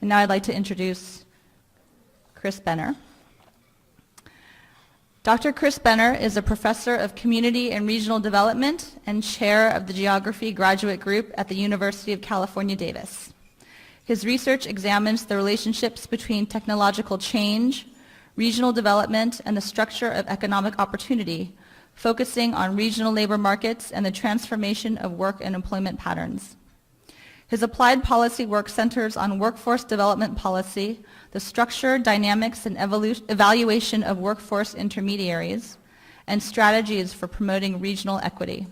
And now I'd like to introduce Chris Benner. Dr. Chris Benner is a professor of community and regional development and chair of the geography graduate group at the University of California, Davis. His research examines the relationships between technological change, regional development, and the structure of economic opportunity, focusing on regional labor markets and the transformation of work and employment patterns. His applied policy work centers on workforce development policy, the structure, dynamics, and evaluation of workforce intermediaries, and strategies for promoting regional equity.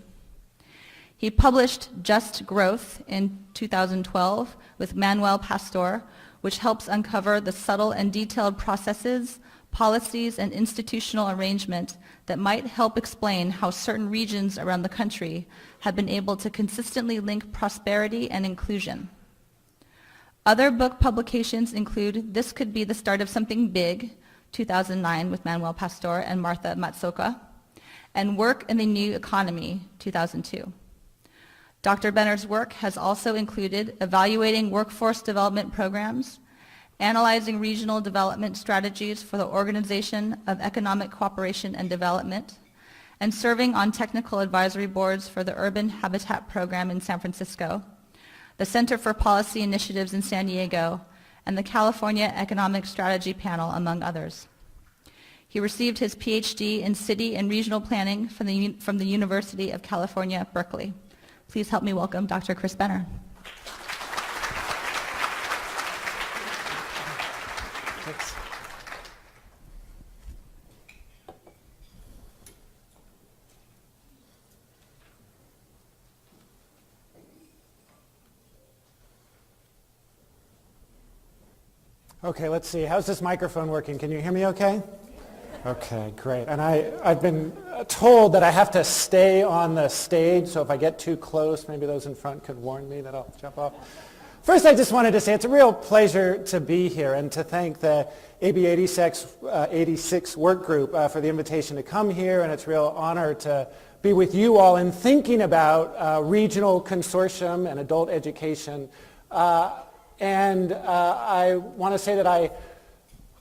He published Just Growth in 2012 with Manuel Pastor, which helps uncover the subtle and detailed processes, policies, and institutional arrangement that might help explain how certain regions around the country have been able to consistently link prosperity and inclusion. Other book publications include This Could Be the Start of Something Big, 2009 with Manuel Pastor and Martha Matsoka, and Work in the New Economy, 2002. Dr. Benner's work has also included evaluating workforce development programs, analyzing regional development strategies for the Organization of Economic Cooperation and Development, and serving on technical advisory boards for the Urban Habitat Program in San Francisco, the Center for Policy Initiatives in San Diego, and the California Economic Strategy Panel, among others. He received his PhD in City and Regional Planning from the University of California, Berkeley. Please help me welcome Dr. Chris Benner. Thanks. Okay, let's see. How's this microphone working? Can you hear me okay? Okay, great. And I've been told that I have to stay on the stage, so if I get too close, maybe those in front could warn me that I'll jump off. First, I just wanted to say it's a real pleasure to be here and to thank the AB86 work group for the invitation to come here, and it's a real honor to be with you all in thinking about regional consortium and adult education. I want to say that I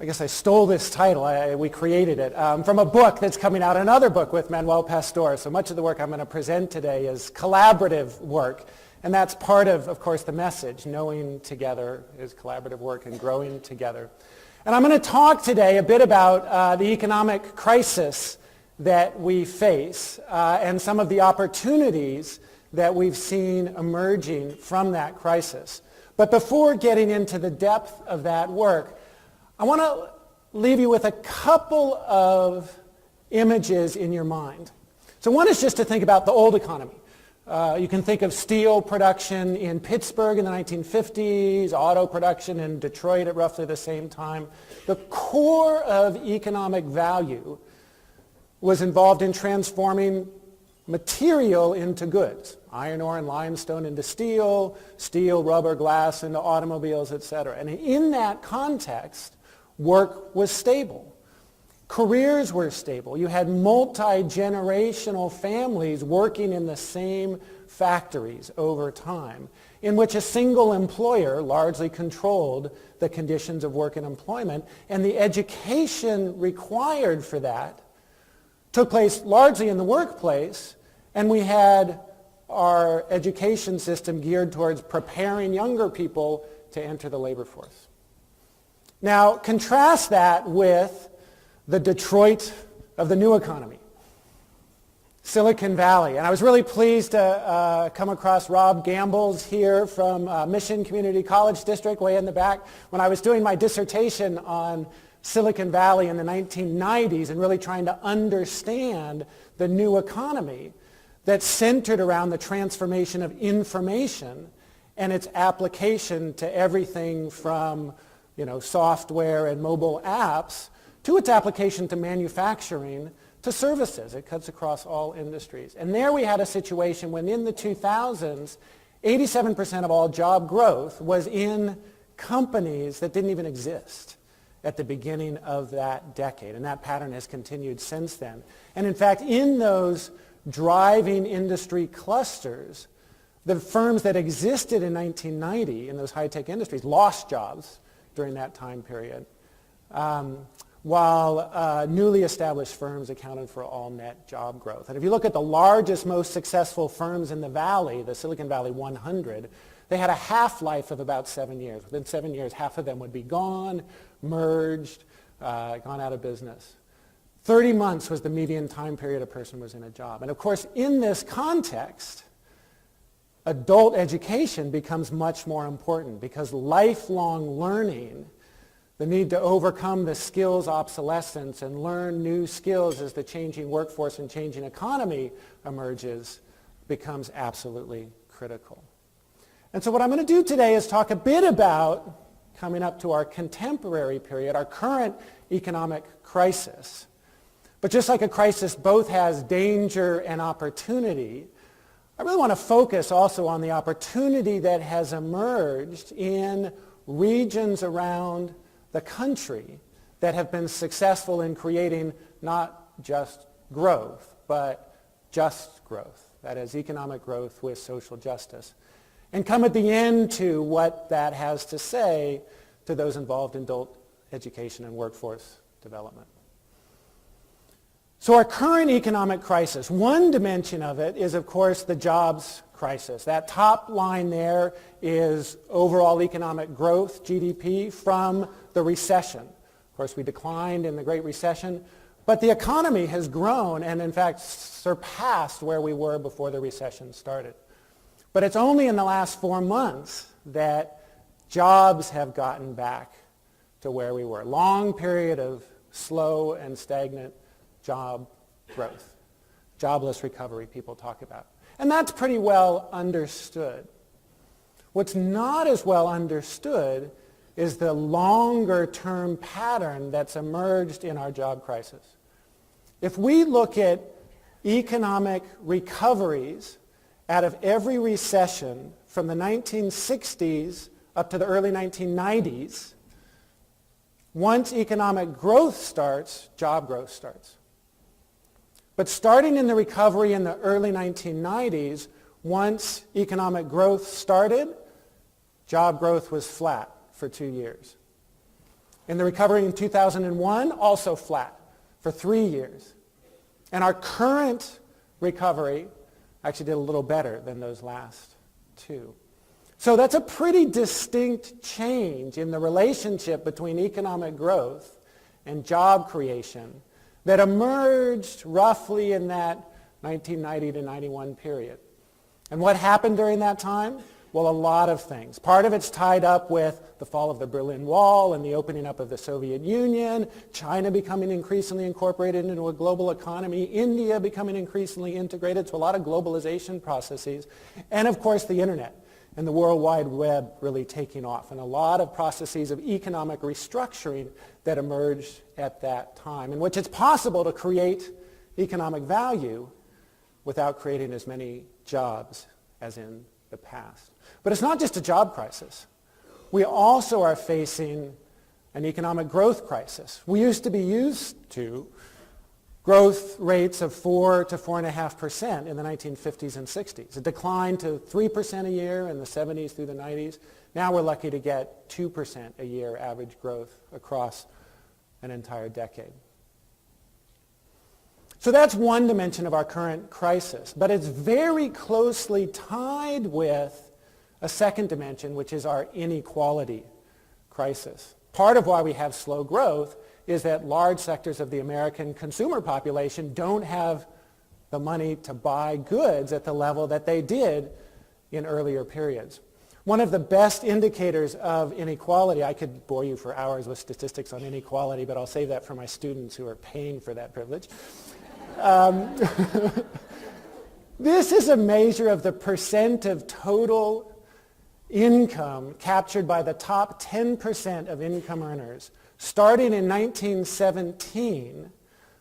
guess I stole this title. We created it from a book that's coming out, another book with Manuel Pastor. So much of the work I'm going to present today is collaborative work. And that's part of course, the message. Knowing together is collaborative work and growing together. And I'm going to talk today a bit about the economic crisis that we face and some of the opportunities that we've seen emerging from that crisis. But before getting into the depth of that work, I want to leave you with a couple of images in your mind. So one is just to think about the old economy. You can think of steel production in Pittsburgh in the 1950s, auto production in Detroit at roughly the same time. The core of economic value was involved in transforming material into goods. Iron ore and limestone into steel, steel, rubber, glass into automobiles, etc. And in that context, work was stable. Careers were stable. You had multi-generational families working in the same factories over time, in which a single employer largely controlled the conditions of work and employment, and the education required for that took place largely in the workplace, and we had our education system geared towards preparing younger people to enter the labor force. Now, contrast that with the Detroit of the new economy, Silicon Valley. And I was really pleased to come across Rob Gambles here from Mission Community College District, way in the back, when I was doing my dissertation on Silicon Valley in the 1990s and really trying to understand the new economy that centered around the transformation of information and its application to everything from software and mobile apps to its application to manufacturing, to services. It cuts across all industries. And there we had a situation when in the 2000s, 87% of all job growth was in companies that didn't even exist at the beginning of that decade. And that pattern has continued since then. And in fact, in those driving industry clusters, the firms that existed in 1990 in those high-tech industries lost jobs during that time period, while newly established firms accounted for all net job growth. And if you look at the largest, most successful firms in the Valley, the Silicon Valley 100, they had a half-life of about 7 years. Within 7 years, half of them would be gone, merged, gone out of business. 30 months was the median time period a person was in a job. And of course, in this context, adult education becomes much more important because lifelong learning, the need to overcome the skills obsolescence and learn new skills as the changing workforce and changing economy emerges, becomes absolutely critical. And so what I'm going to do today is talk a bit about, coming up to our contemporary period, our current economic crisis. But just like a crisis both has danger and opportunity, I really want to focus also on the opportunity that has emerged in regions around the country that have been successful in creating not just growth, but just growth. That is, economic growth with social justice. And come at the end to what that has to say to those involved in adult education and workforce development. So our current economic crisis, one dimension of it is, of course, the jobs crisis. That top line there is overall economic growth, GDP, from the recession. Of course, we declined in the Great Recession, but the economy has grown and, in fact, surpassed where we were before the recession started. But it's only in the last 4 months that jobs have gotten back to where we were. Long period of slow and stagnant job growth. Jobless recovery people talk about. And that's pretty well understood. What's not as well understood is the longer term pattern that's emerged in our job crisis. If we look at economic recoveries out of every recession from the 1960s up to the early 1990s, once economic growth starts, job growth starts. But starting in the recovery in the early 1990s, once economic growth started, job growth was flat for 2 years. In the recovery in 2001, also flat for 3 years. And our current recovery actually did a little better than those last two. So that's a pretty distinct change in the relationship between economic growth and job creation that emerged roughly in that 1990 to 91 period. And what happened during that time? Well, a lot of things. Part of it's tied up with the fall of the Berlin Wall and the opening up of the Soviet Union, China becoming increasingly incorporated into a global economy, India becoming increasingly integrated, so a lot of globalization processes, and of course the internet and the World Wide Web really taking off, and a lot of processes of economic restructuring that emerged at that time, in which it's possible to create economic value without creating as many jobs as in the past. But it's not just a job crisis. We also are facing an economic growth crisis. We used to be used to growth rates of 4 to 4.5% in the 1950s and 60s. It declined to 3% a year in the 70s through the 90s. Now we're lucky to get 2% a year average growth across an entire decade. So that's one dimension of our current crisis, but it's very closely tied with a second dimension, which is our inequality crisis. Part of why we have slow growth is that large sectors of the American consumer population don't have the money to buy goods at the level that they did in earlier periods. One of the best indicators of inequality, I could bore you for hours with statistics on inequality, but I'll save that for my students who are paying for that privilege. This is a measure of the percent of total income captured by the top 10% of income earners, starting in 1917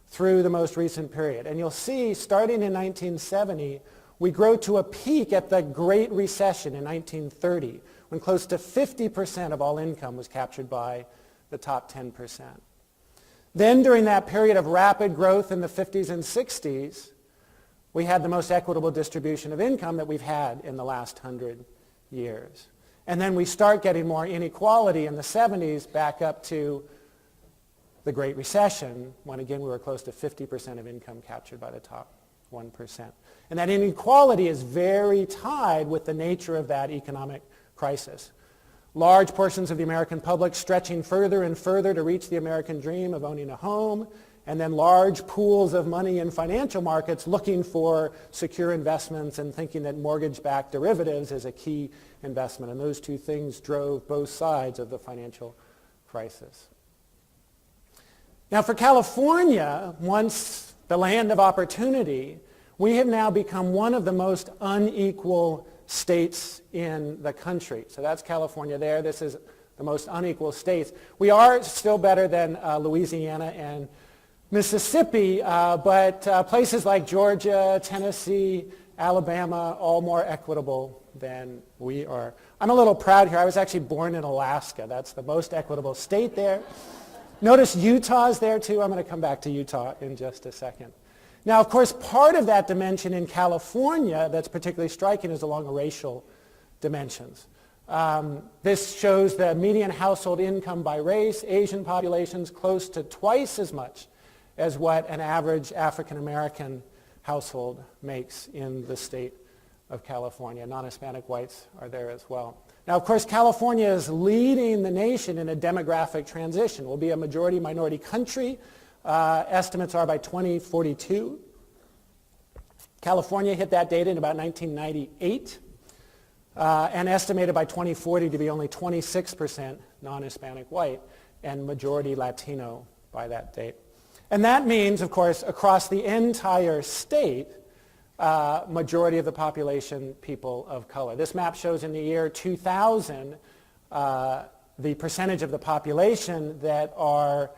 through the most recent period. And you'll see, starting in 1970, we grow to a peak at the Great Recession in 1930, when close to 50% of all income was captured by the top 10%. Then during that period of rapid growth in the 50s and 60s, we had the most equitable distribution of income that we've had in the last 100 years. And then we start getting more inequality in the 70s back up to the Great Recession, when again we were close to 50% of income captured by the top 1%. And that inequality is very tied with the nature of that economic crisis. Large portions of the American public stretching further and further to reach the American dream of owning a home, and then large pools of money in financial markets looking for secure investments and thinking that mortgage-backed derivatives is a key investment. And those two things drove both sides of the financial crisis. Now for California, once the land of opportunity, we have now become one of the most unequal states in the country. So that's California there. This is the most unequal states. We are still better than Louisiana and Mississippi, but places like Georgia, Tennessee, Alabama, all more equitable than we are. I'm a little proud here. I was actually born in Alaska. That's the most equitable state there. Notice Utah's there too. I'm going to come back to Utah in just a second. Now, of course, part of that dimension in California that's particularly striking is along racial dimensions. This shows the median household income by race. Asian populations close to twice as much as what an average African-American household makes in the state of California. Non-Hispanic whites are there as well. Now, of course, California is leading the nation in a demographic transition. We'll be a majority-minority country. Estimates are by 2042. California hit that data in about 1998 and estimated by 2040 to be only 26% non-Hispanic white and majority Latino by that date. And that means, of course, across the entire state, majority of the population people of color. This map shows in the year 2000 the percentage of the population that are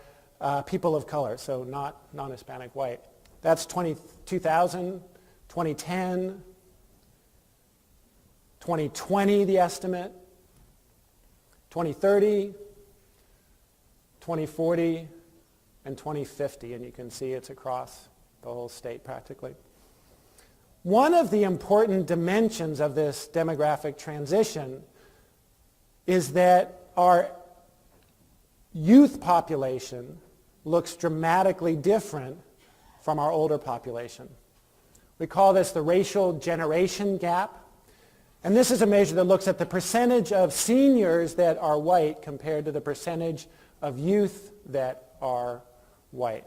people of color, so not non-Hispanic white. That's 2000, 2010, 2020, the estimate, 2030, 2040, and 2050, and you can see it's across the whole state practically. One of the important dimensions of this demographic transition is that our youth population looks dramatically different from our older population. We call this the racial generation gap. And this is a measure that looks at the percentage of seniors that are white compared to the percentage of youth that are white.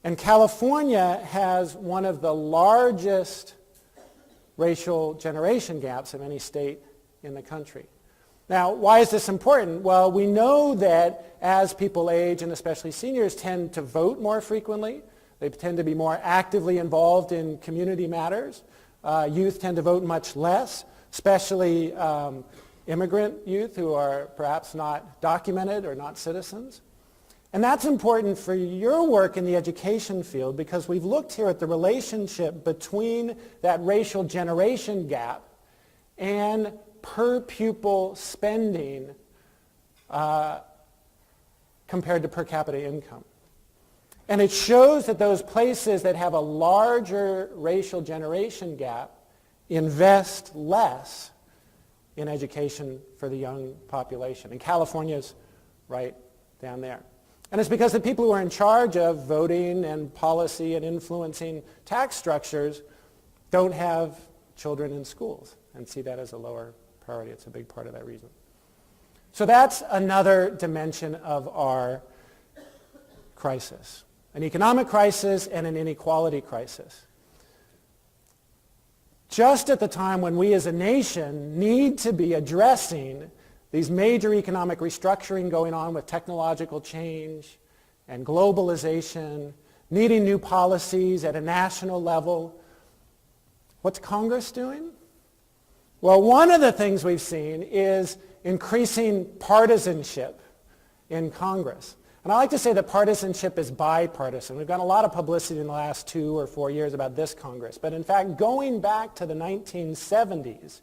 And California has one of the largest racial generation gaps of any state in the country. Now, why is this important? Well, we know that as people age, and especially seniors, tend to vote more frequently. They tend to be more actively involved in community matters. Youth tend to vote much less, especially immigrant youth who are perhaps not documented or not citizens. And that's important for your work in the education field because we've looked here at the relationship between that racial generation gap and per pupil spending compared to per capita income. And it shows that those places that have a larger racial generation gap invest less in education for the young population. And California's right down there. And it's because the people who are in charge of voting and policy and influencing tax structures don't have children in schools and see that as a lower priority. It's a big part of that reason. So that's another dimension of our crisis, an economic crisis and an inequality crisis. Just at the time when we as a nation need to be addressing these major economic restructuring going on with technological change and globalization, needing new policies at a national level, what's Congress doing? Well, one of the things we've seen is increasing partisanship in Congress. And I like to say that partisanship is bipartisan. We've got a lot of publicity in the last 2 or 4 years about this Congress. But in fact, going back to the 1970s,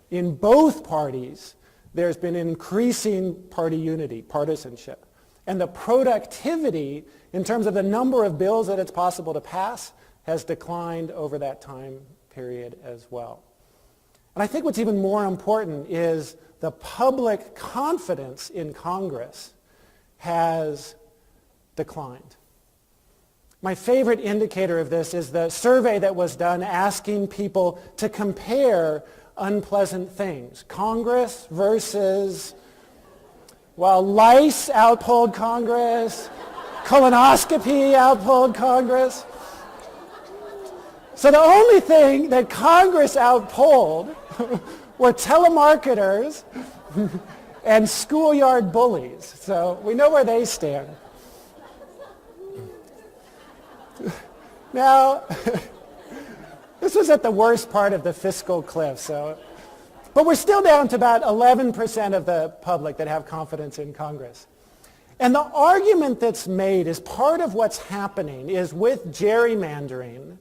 in both parties, there's been increasing party unity, partisanship. And the productivity, in terms of the number of bills that it's possible to pass, has declined over that time period as well. And I think what's even more important is the public confidence in Congress has declined. My favorite indicator of this is the survey that was done asking people to compare unpleasant things. Congress versus, well, lice outpolled Congress, colonoscopy outpolled Congress. So the only thing that Congress outpolled were telemarketers and schoolyard bullies. So we know where they stand. Now, this was at the worst part of the fiscal cliff, but we're still down to about 11% of the public that have confidence in Congress. And the argument that's made is part of what's happening is with gerrymandering,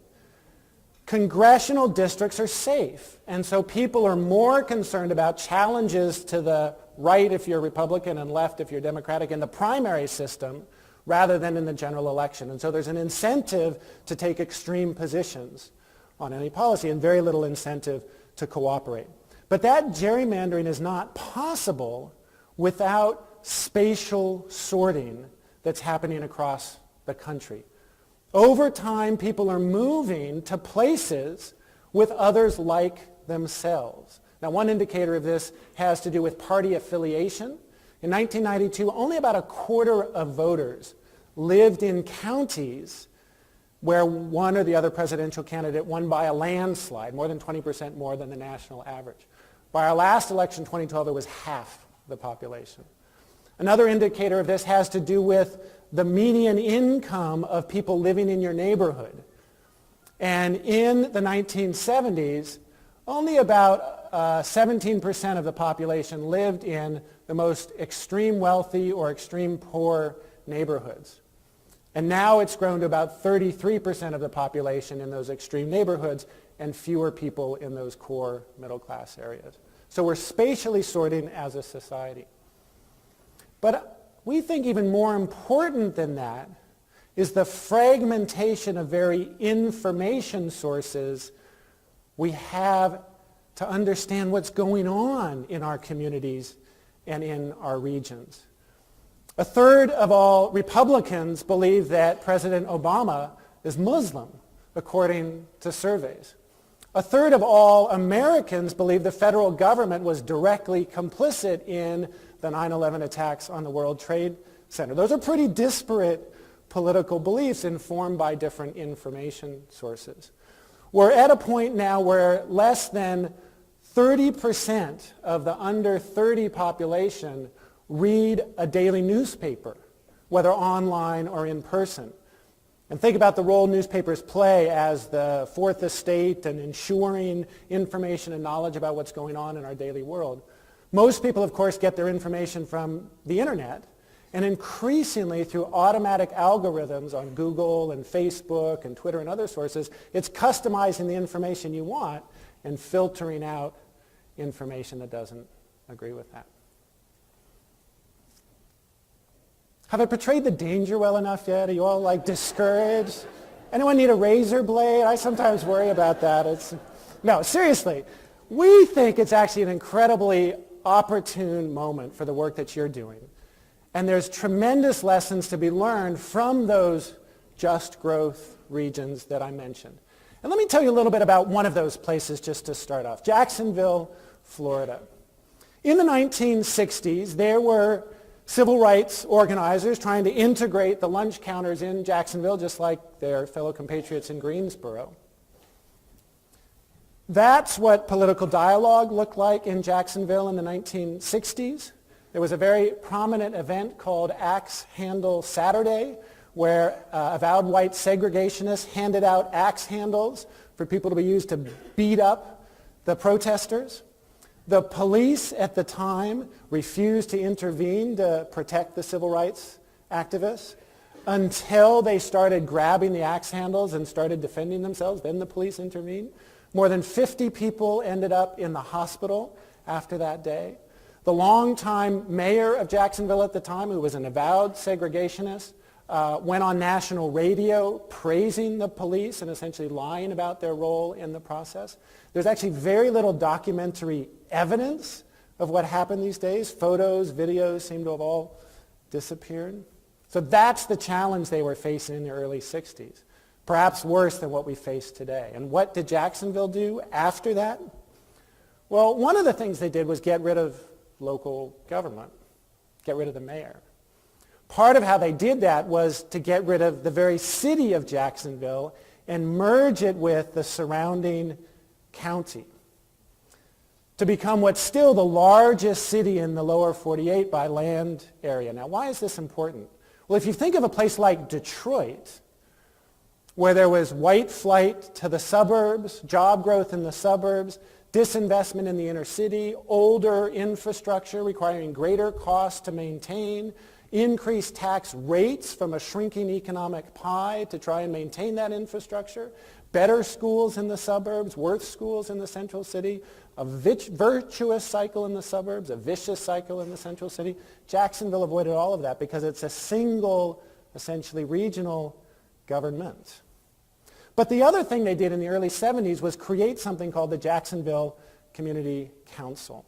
congressional districts are safe. And so people are more concerned about challenges to the right if you're Republican and left if you're Democratic in the primary system rather than in the general election. And so there's an incentive to take extreme positions on any policy and very little incentive to cooperate. But that gerrymandering is not possible without spatial sorting that's happening across the country. Over time, people are moving to places with others like themselves. Now, one indicator of this has to do with party affiliation. In 1992, only about a quarter of voters lived in counties where one or the other presidential candidate won by a landslide, more than 20% more than the national average. By our last election, 2012, it was half the population. Another indicator of this has to do with the median income of people living in your neighborhood. And in the 1970s, only about 17% of the population lived in the most extreme wealthy or extreme poor neighborhoods. And now it's grown to about 33% of the population in those extreme neighborhoods and fewer people in those core middle class areas. So we're spatially sorting as a society. But we think even more important than that is the fragmentation of very information sources we have to understand what's going on in our communities and in our regions. A third of all Republicans believe that President Obama is Muslim, according to surveys. A third of all Americans believe the federal government was directly complicit in the 9/11 attacks on the World Trade Center. Those are pretty disparate political beliefs informed by different information sources. We're at a point now where less than 30% of the under 30 population read a daily newspaper, whether online or in person. And think about the role newspapers play as the fourth estate and ensuring information and knowledge about what's going on in our daily world. Most people, of course, get their information from the internet, and increasingly through automatic algorithms on Google and Facebook and Twitter and other sources, it's customizing the information you want and filtering out information that doesn't agree with that. Have I portrayed the danger well enough yet? Are you all discouraged? Anyone need a razor blade? I sometimes worry about that. No, seriously, we think it's actually an incredibly opportune moment for the work that you're doing. And there's tremendous lessons to be learned from those just growth regions that I mentioned. And let me tell you a little bit about one of those places just to start off, Jacksonville, Florida. In the 1960s, there were civil rights organizers trying to integrate the lunch counters in Jacksonville, just like their fellow compatriots in Greensboro. That's what political dialogue looked like in Jacksonville in the 1960s. There was a very prominent event called Axe Handle Saturday, where avowed white segregationists handed out axe handles for people to be used to beat up the protesters. The police at the time refused to intervene to protect the civil rights activists until they started grabbing the axe handles and started defending themselves. Then the police intervened. More than 50 people ended up in the hospital after that day. The longtime mayor of Jacksonville at the time, who was an avowed segregationist, went on national radio praising the police and essentially lying about their role in the process. There's actually very little documentary evidence of what happened these days. Photos, videos seem to have all disappeared. So that's the challenge they were facing in the early 60s, perhaps worse than what we face today. And what did Jacksonville do after that? Well, one of the things they did was get rid of local government, get rid of the mayor. Part of how they did that was to get rid of the very city of Jacksonville and merge it with the surrounding county to become what's still the largest city in the lower 48 by land area. Now, why is this important? Well, if you think of a place like Detroit, where there was white flight to the suburbs, job growth in the suburbs, disinvestment in the inner city, older infrastructure requiring greater costs to maintain, increased tax rates from a shrinking economic pie to try and maintain that infrastructure, better schools in the suburbs, worse schools in the central city, a virtuous cycle in the suburbs, a vicious cycle in the central city. Jacksonville avoided all of that because it's a single, essentially regional government. But the other thing they did in the early 70s was create something called the Jacksonville Community Council.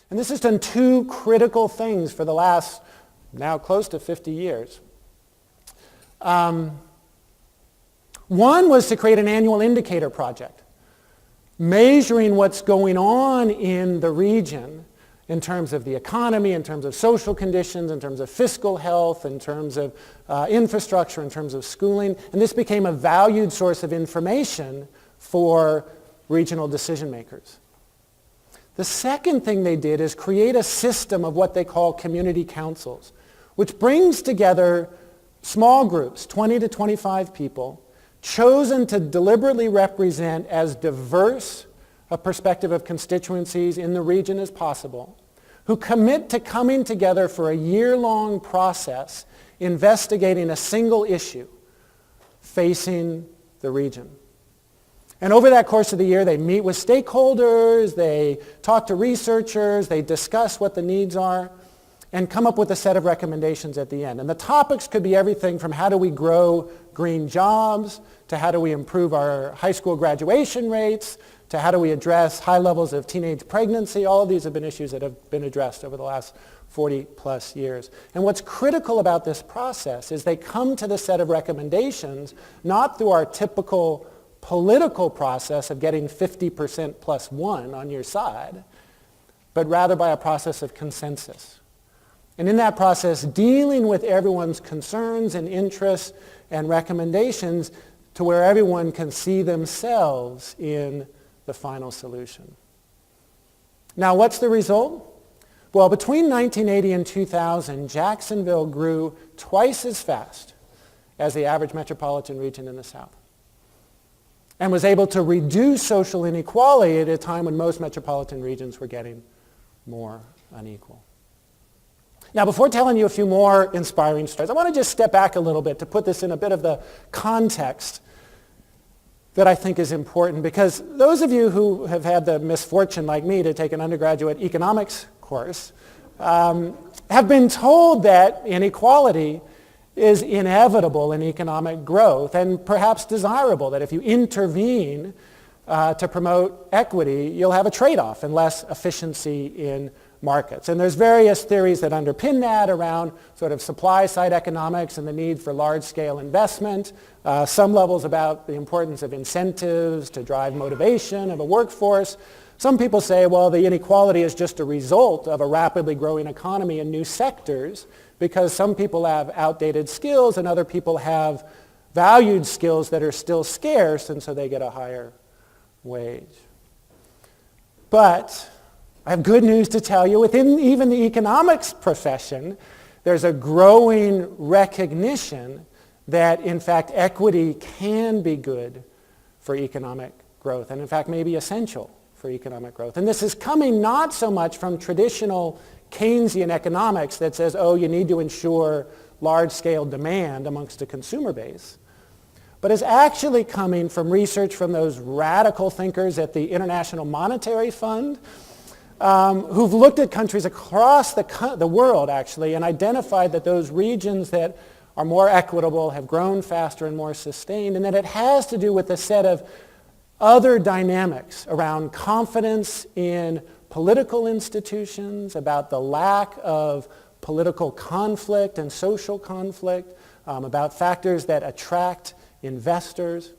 And this has done two critical things for the last now close to 50 years. One was to create an annual indicator project, measuring what's going on in the region in terms of the economy, in terms of social conditions, in terms of fiscal health, in terms of infrastructure, in terms of schooling. And this became a valued source of information for regional decision makers. The second thing they did is create a system of what they call community councils, which brings together small groups, 20 to 25 people, chosen to deliberately represent as diverse a perspective of constituencies in the region as possible, who commit to coming together for a year-long process investigating a single issue facing the region. And over that course of the year, they meet with stakeholders, they talk to researchers, they discuss what the needs are, and come up with a set of recommendations at the end. And the topics could be everything from how do we grow green jobs, to how do we improve our high school graduation rates, to how do we address high levels of teenage pregnancy. All of these have been issues that have been addressed over the last 40 plus years. And what's critical about this process is they come to the set of recommendations not through our typical political process of getting 50% plus one on your side, but rather by a process of consensus. And in that process, dealing with everyone's concerns and interests and recommendations to where everyone can see themselves in the final solution. Now, what's the result? Well, between 1980 and 2000, Jacksonville grew twice as fast as the average metropolitan region in the South, and was able to reduce social inequality at a time when most metropolitan regions were getting more unequal. Now, before telling you a few more inspiring stories, I want to just step back a little bit to put this in a bit of the context that I think is important, because those of you who have had the misfortune, like me, to take an undergraduate economics course have been told that inequality is inevitable in economic growth and perhaps desirable, that if you intervene to promote equity, you'll have a trade-off and less efficiency in markets. And there's various theories that underpin that around sort of supply-side economics and the need for large-scale investment, some levels about the importance of incentives to drive motivation of a workforce. Some people say, well, the inequality is just a result of a rapidly growing economy in new sectors, because some people have outdated skills and other people have valued skills that are still scarce, and so they get a higher wage. But I have good news to tell you. Within even the economics profession, there's a growing recognition that, in fact, equity can be good for economic growth, and in fact may be essential for economic growth. And this is coming not so much from traditional Keynesian economics that says, oh, you need to ensure large-scale demand amongst a consumer base, but is actually coming from research from those radical thinkers at the International Monetary Fund, who've looked at countries across the world, actually, and identified that those regions that are more equitable, have grown faster and more sustained, and that it has to do with a set of other dynamics around confidence in political institutions, about the lack of political conflict and social conflict, about factors that attract investors.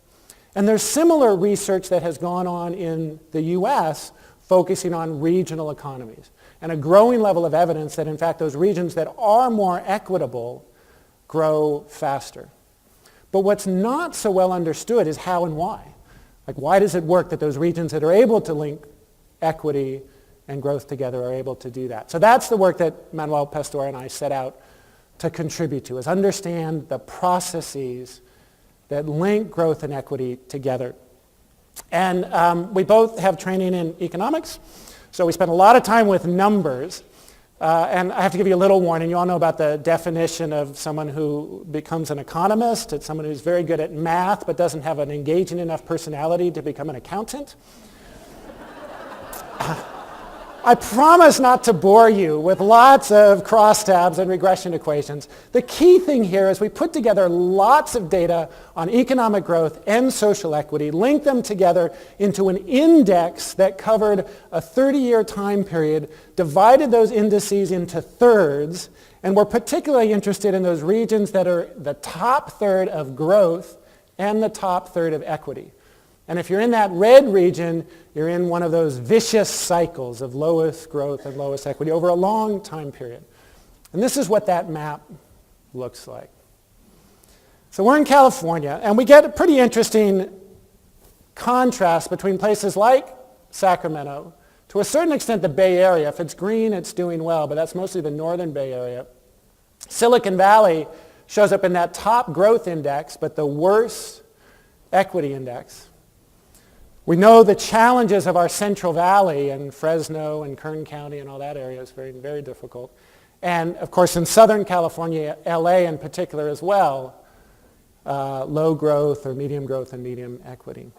And there's similar research that has gone on in the U.S. focusing on regional economies, and a growing level of evidence that in fact those regions that are more equitable grow faster. But what's not so well understood is how and why. Like, why does it work that those regions that are able to link equity and growth together are able to do that? So that's the work that Manuel Pastor and I set out to contribute to, is understand the processes that link growth and equity together. And we both have training in economics, so we spend a lot of time with numbers. And I have to give you a little warning. You all know about the definition of someone who becomes an economist. It's someone who's very good at math but doesn't have an engaging enough personality to become an accountant. I promise not to bore you with lots of crosstabs and regression equations. The key thing here is we put together lots of data on economic growth and social equity, linked them together into an index that covered a 30-year time period, divided those indices into thirds, and we're particularly interested in those regions that are the top third of growth and the top third of equity. And if you're in that red region, you're in one of those vicious cycles of lowest growth and lowest equity over a long time period. And this is what that map looks like. So we're in California, and we get a pretty interesting contrast between places like Sacramento, to a certain extent the Bay Area. If it's green, it's doing well, but that's mostly the northern Bay Area. Silicon Valley shows up in that top growth index, but the worst equity index. We know the challenges of our Central Valley and Fresno and Kern County and all that area is very, very difficult. And of course in Southern California, LA in particular as well, low growth or medium growth and medium equity.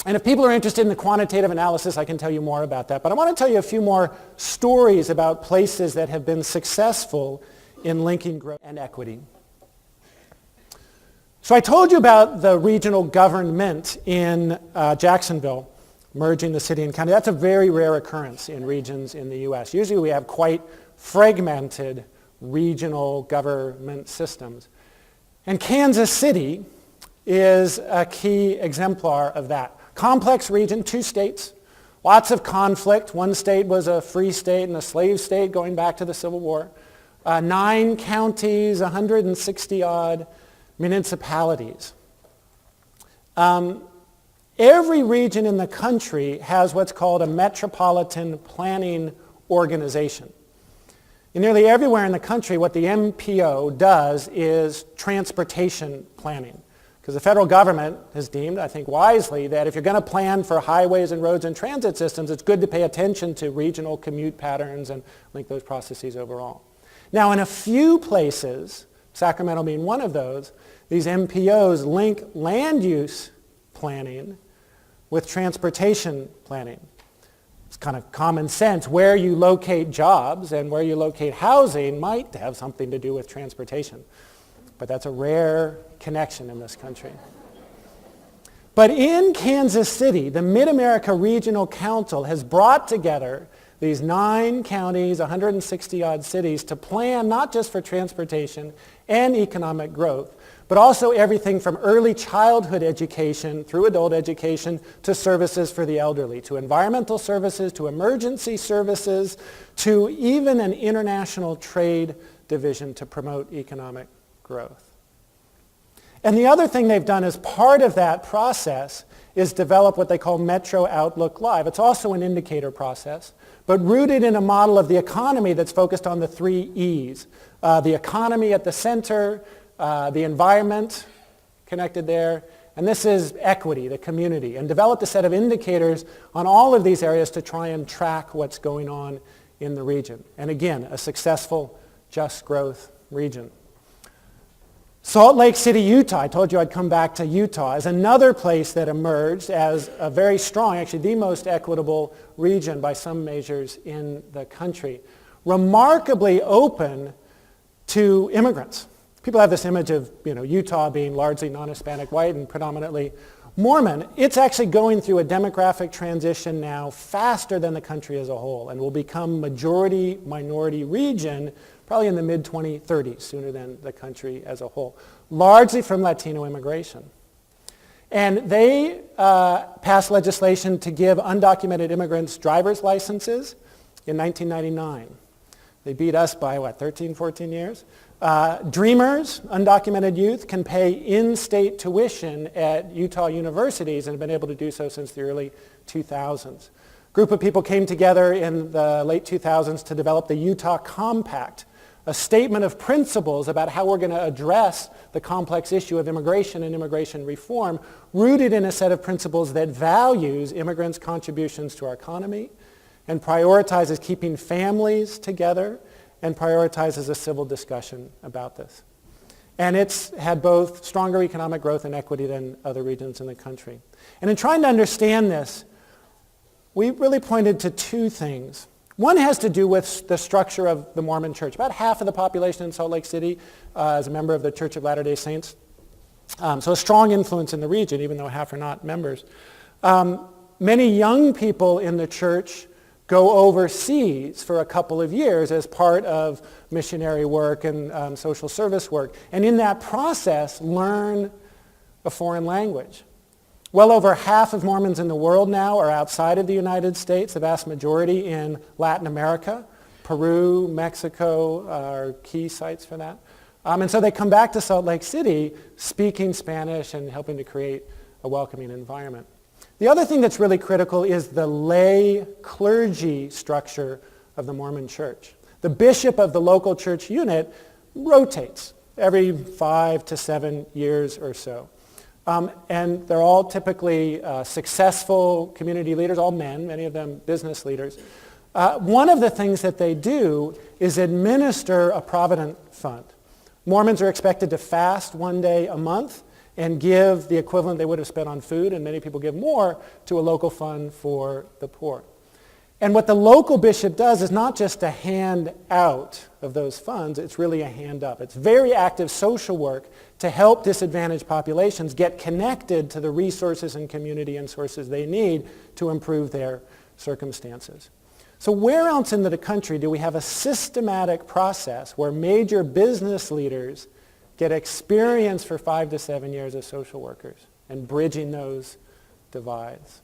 And if people are interested in the quantitative analysis, I can tell you more about that. But I want to tell you a few more stories about places that have been successful in linking growth and equity. So I told you about the regional government in Jacksonville, merging the city and county. That's a very rare occurrence in regions in the U.S. Usually we have quite fragmented regional government systems. And Kansas City is a key exemplar of that. Complex region, 2 states, lots of conflict. One state was a free state and a slave state going back to the Civil War. 9 counties, 160-odd municipalities. Every region in the country has what's called a metropolitan planning organization. And nearly everywhere in the country, what the MPO does is transportation planning. Because the federal government has deemed, I think wisely, that if you're going to plan for highways and roads and transit systems, it's good to pay attention to regional commute patterns and link those processes overall. Now, in a few places, Sacramento being one of those, these MPOs link land use planning with transportation planning. It's kind of common sense. Where you locate jobs and where you locate housing might have something to do with transportation. But that's a rare connection in this country. But in Kansas City, the Mid-America Regional Council has brought together these 9 counties, 160-odd cities, to plan not just for transportation and economic growth, but also everything from early childhood education through adult education to services for the elderly, to environmental services, to emergency services, to even an international trade division to promote economic growth. And the other thing they've done as part of that process is develop what they call Metro Outlook Live. It's also an indicator process, but rooted in a model of the economy that's focused on the 3 E's. The economy at the center, the environment connected there, and this is equity, the community, and developed a set of indicators on all of these areas to try and track what's going on in the region. And again, a successful just growth region. Salt Lake City, Utah, I told you I'd come back to Utah, is another place that emerged as a very strong, actually the most equitable region by some measures in the country. Remarkably open to immigrants. People have this image of Utah being largely non-Hispanic white and predominantly Mormon. It's actually going through a demographic transition now faster than the country as a whole, and will become majority-minority region probably in the mid-2030s, sooner than the country as a whole, largely from Latino immigration. And they passed legislation to give undocumented immigrants driver's licenses in 1999. They beat us by, 13, 14 years? Dreamers, undocumented youth, can pay in-state tuition at Utah universities and have been able to do so since the early 2000s. A group of people came together in the late 2000s to develop the Utah Compact, a statement of principles about how we're going to address the complex issue of immigration and immigration reform, rooted in a set of principles that values immigrants' contributions to our economy and prioritizes keeping families together and prioritizes a civil discussion about this. And it's had both stronger economic growth and equity than other regions in the country. And in trying to understand this, we really pointed to two things. One has to do with the structure of the Mormon church. About half of the population in Salt Lake City is a member of the Church of Latter-day Saints. So a strong influence in the region, even though half are not members. Many young people in the church go overseas for a couple of years as part of missionary work and social service work, and in that process learn a foreign language. Well over half of Mormons in the world now are outside of the United States, the vast majority in Latin America. Peru, Mexico are key sites for that. And so they come back to Salt Lake City speaking Spanish and helping to create a welcoming environment. The other thing that's really critical is the lay clergy structure of the Mormon church. The bishop of the local church unit rotates every 5 to 7 years or so. And they're all typically successful community leaders, all men, many of them business leaders. One of the things that they do is administer a provident fund. Mormons are expected to fast one day a month and give the equivalent they would have spent on food, and many people give more, to a local fund for the poor. And what the local bishop does is not just a hand out of those funds, it's really a hand up. It's very active social work to help disadvantaged populations get connected to the resources and community and sources they need to improve their circumstances. So where else in the country do we have a systematic process where major business leaders get experience for 5 to 7 years as social workers and bridging those divides?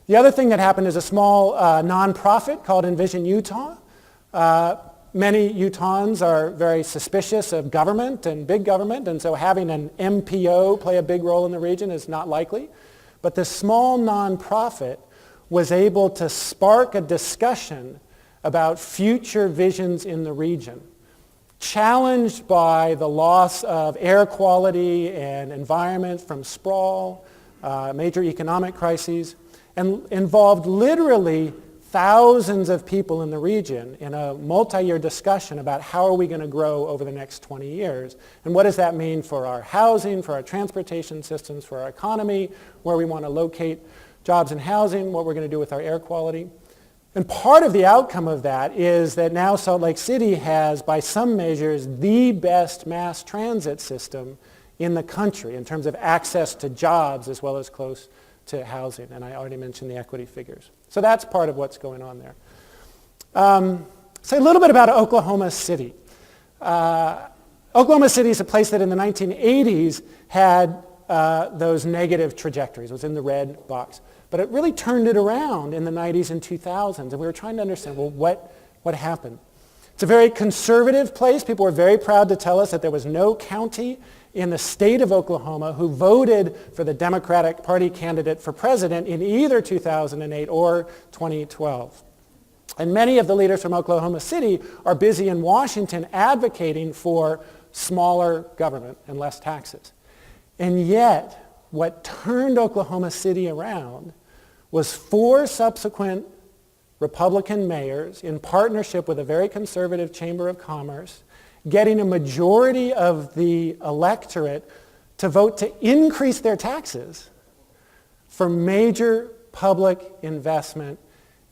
The other thing that happened is a small nonprofit called Envision Utah. Many Utahns are very suspicious of government and big government, and so having an MPO play a big role in the region is not likely. But this small nonprofit was able to spark a discussion about future visions in the region, challenged by the loss of air quality and environment from sprawl, major economic crises, and involved literally thousands of people in the region in a multi-year discussion about how are we going to grow over the next 20 years, and what does that mean for our housing, for our transportation systems, for our economy, where we want to locate jobs and housing, what we're going to do with our air quality. And part of the outcome of that is that now Salt Lake City has, by some measures, the best mass transit system in the country in terms of access to jobs as well as close to housing. And I already mentioned the equity figures. So that's part of what's going on there. Say a little bit about Oklahoma City. Oklahoma City is a place that in the 1980s had those negative trajectories. It was in the red box. But it really turned it around in the 90s and 2000s. And we were trying to understand, well, what happened? It's a very conservative place. People were very proud to tell us that there was no county in the state of Oklahoma who voted for the Democratic Party candidate for president in either 2008 or 2012. And many of the leaders from Oklahoma City are busy in Washington advocating for smaller government and less taxes. And yet, what turned Oklahoma City around was 4 subsequent Republican mayors in partnership with a very conservative Chamber of Commerce getting a majority of the electorate to vote to increase their taxes for major public investment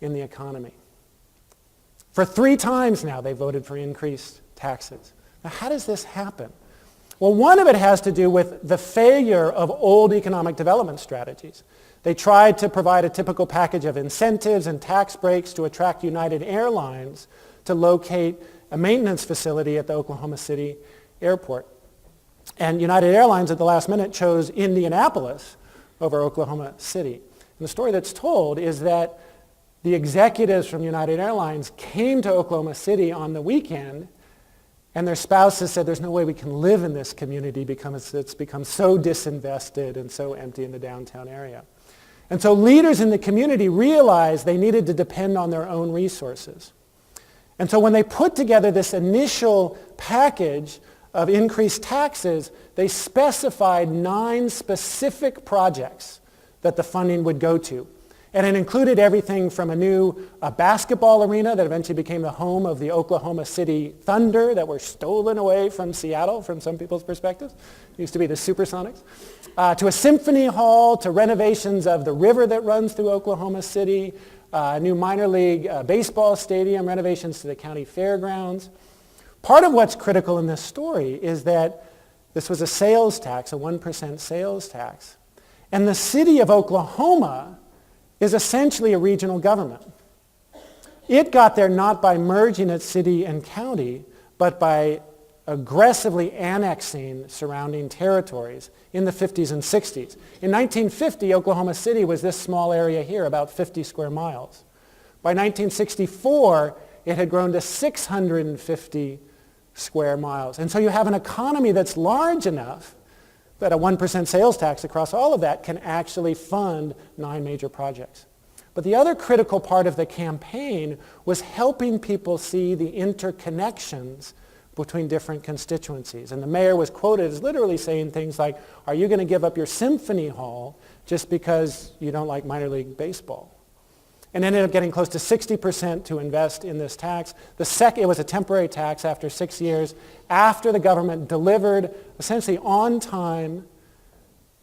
in the economy. For 3 times now they voted for increased taxes. Now how does this happen? Well, one of it has to do with the failure of old economic development strategies. They tried to provide a typical package of incentives and tax breaks to attract United Airlines to locate a maintenance facility at the Oklahoma City airport. And United Airlines at the last minute chose Indianapolis over Oklahoma City. And the story that's told is that the executives from United Airlines came to Oklahoma City on the weekend, and their spouses said, there's no way we can live in this community because it's become so disinvested and so empty in the downtown area. And so leaders in the community realized they needed to depend on their own resources. And so when they put together this initial package of increased taxes, they specified 9 specific projects that the funding would go to. And it included everything from a new basketball arena that eventually became the home of the Oklahoma City Thunder that were stolen away from Seattle from some people's perspectives. It used to be the Supersonics. To a symphony hall, to renovations of the river that runs through Oklahoma City, a new minor league baseball stadium, renovations to the county fairgrounds. Part of what's critical in this story is that this was a sales tax, a 1% sales tax. And the city of Oklahoma is essentially a regional government. It got there not by merging its city and county, but by aggressively annexing surrounding territories in the 50s and 60s. In 1950, Oklahoma City was this small area here, about 50 square miles. By 1964, it had grown to 650 square miles. And so you have an economy that's large enough that a 1% sales tax across all of that can actually fund 9 major projects. But the other critical part of the campaign was helping people see the interconnections between different constituencies. And the mayor was quoted as literally saying things like, are you going to give up your symphony hall just because you don't like minor league baseball? And ended up getting close to 60% to invest in this tax. It was a temporary tax after 6 years, after the government delivered essentially on time,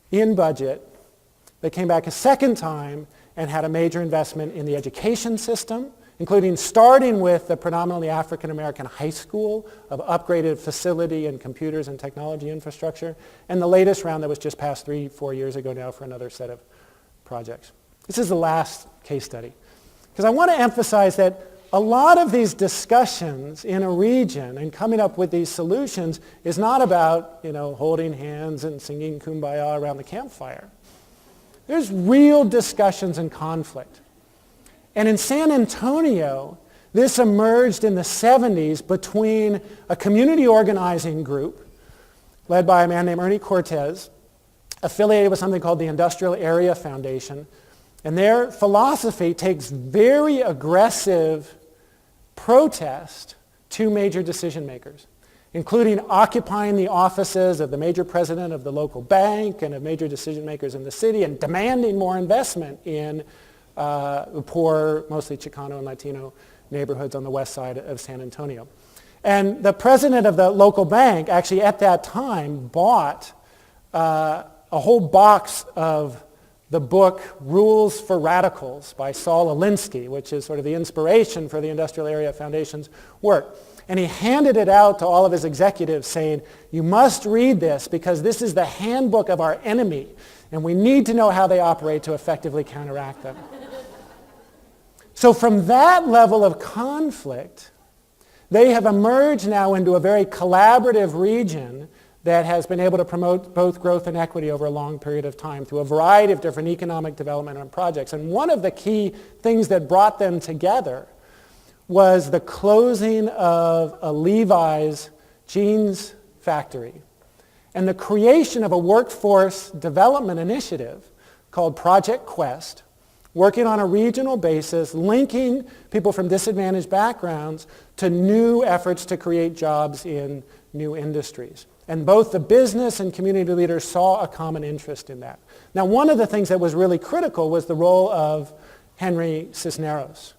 in budget. They came back a second time and had a major investment in the education system, including starting with the predominantly African-American high school of upgraded facility and computers and technology infrastructure, and the latest round that was just passed 3-4 years ago now for another set of projects. This is the last case study, because I want to emphasize that a lot of these discussions in a region and coming up with these solutions is not about, holding hands and singing Kumbaya around the campfire. There's real discussions and conflict. And in San Antonio, this emerged in the 70s between a community organizing group led by a man named Ernie Cortez, affiliated with something called the Industrial Area Foundation. And their philosophy takes very aggressive protest to major decision makers, including occupying the offices of the major president of the local bank and of major decision makers in the city and demanding more investment in the poor, mostly Chicano and Latino neighborhoods on the west side of San Antonio. And the president of the local bank actually at that time bought a whole box of the book Rules for Radicals by Saul Alinsky, which is sort of the inspiration for the Industrial Area Foundation's work. And he handed it out to all of his executives saying, you must read this because this is the handbook of our enemy, and we need to know how they operate to effectively counteract them. So from that level of conflict, they have emerged now into a very collaborative region that has been able to promote both growth and equity over a long period of time through a variety of different economic development and projects. And one of the key things that brought them together was the closing of a Levi's jeans factory and the creation of a workforce development initiative called Project Quest, working on a regional basis, linking people from disadvantaged backgrounds to new efforts to create jobs in new industries. And both the business and community leaders saw a common interest in that. Now, one of the things that was really critical was the role of Henry Cisneros,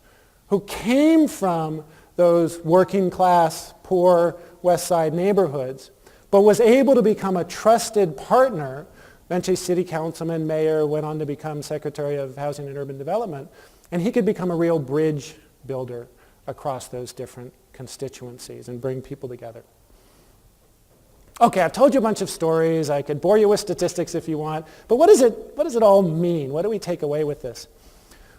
who came from those working class, poor West Side neighborhoods, but was able to become a trusted partner, eventually city councilman, mayor, went on to become Secretary of Housing and Urban Development, and he could become a real bridge builder across those different constituencies and bring people together. Okay, I've told you a bunch of stories. I could bore you with statistics if you want. But what does it all mean? What do we take away with this?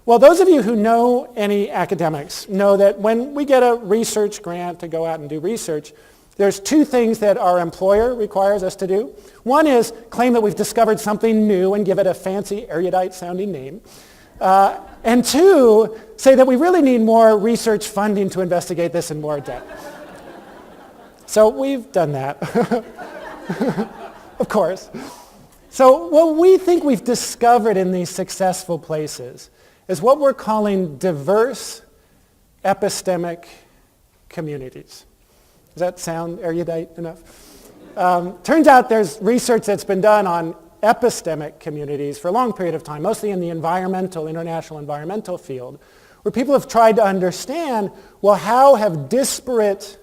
Well, those of you who know any academics know that when we get a research grant to go out and do research, there's two things that our employer requires us to do. One is claim that we've discovered something new and give it a fancy, erudite-sounding name. And two, say that we really need more research funding to investigate this in more depth. So we've done that, of course. So what we think we've discovered in these successful places is what we're calling diverse epistemic communities. Does that sound erudite enough? Turns out there's research that's been done on epistemic communities for a long period of time, mostly in the international environmental field, where people have tried to understand, well, how have disparate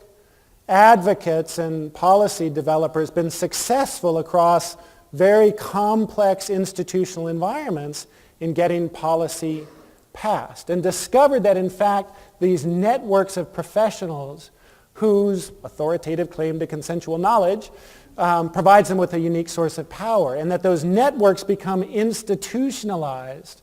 advocates and policy developers been successful across very complex institutional environments in getting policy passed, and discovered that, in fact, these networks of professionals whose authoritative claim to consensual knowledge provides them with a unique source of power, and that those networks become institutionalized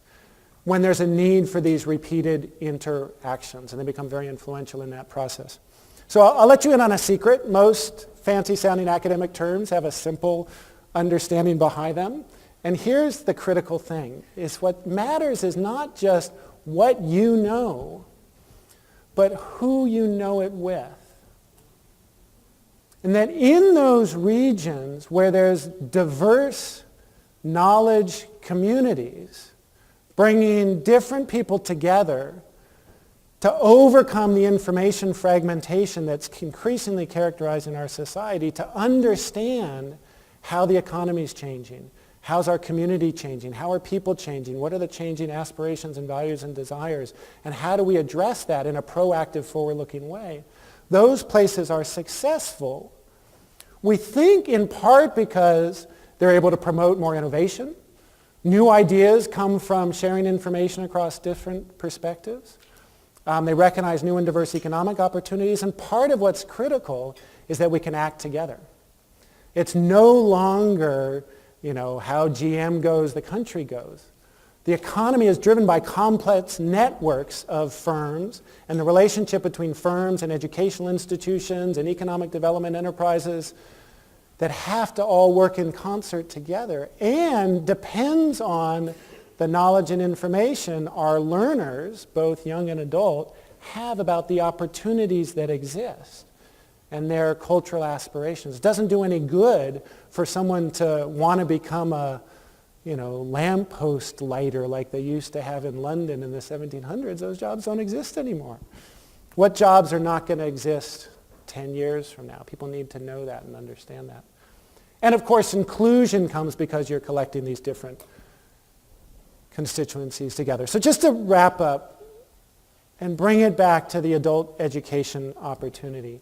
when there's a need for these repeated interactions, and they become very influential in that process. So I'll let you in on a secret. Most fancy-sounding academic terms have a simple understanding behind them. And here's the critical thing, is what matters is not just what you know, but who you know it with. And that in those regions where there's diverse knowledge communities, bringing different people together to overcome the information fragmentation that's increasingly characterizing our society, to understand how the economy is changing, how's our community changing, how are people changing, what are the changing aspirations and values and desires, and how do we address that in a proactive, forward-looking way. Those places are successful, we think, in part because they're able to promote more innovation. New ideas come from sharing information across different perspectives. They recognize new and diverse economic opportunities, and part of what's critical is that we can act together. It's no longer, how GM goes, the country goes. The economy is driven by complex networks of firms, and the relationship between firms and educational institutions and economic development enterprises that have to all work in concert together, and depends on the knowledge and information our learners, both young and adult, have about the opportunities that exist and their cultural aspirations. It doesn't do any good for someone to want to become a lamppost lighter like they used to have in London in the 1700s. Those jobs don't exist anymore. What jobs are not going to exist 10 years from now? People need to know that and understand that. And of course, inclusion comes because you're collecting these different constituencies together. So just to wrap up and bring it back to the adult education opportunity,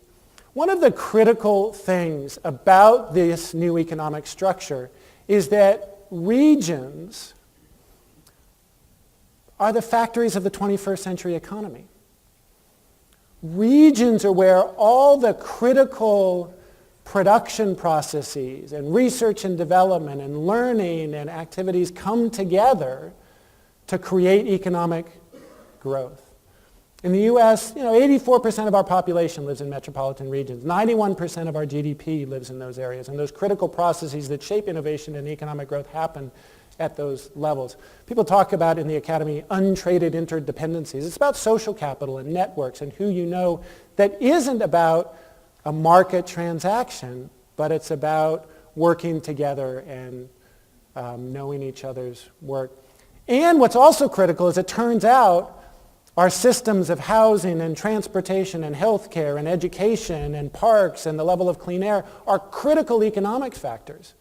one of the critical things about this new economic structure is that regions are the factories of the 21st century economy. Regions are where all the critical production processes and research and development and learning and activities come together to create economic growth. In the U.S., 84% of our population lives in metropolitan regions. 91% of our GDP lives in those areas. And those critical processes that shape innovation and economic growth happen at those levels. People talk about in the academy untraded interdependencies. It's about social capital and networks and who you know. That isn't about a market transaction, but it's about working together and knowing each other's work. And what's also critical is it turns out our systems of housing and transportation and healthcare and education and parks and the level of clean air are critical economic factors.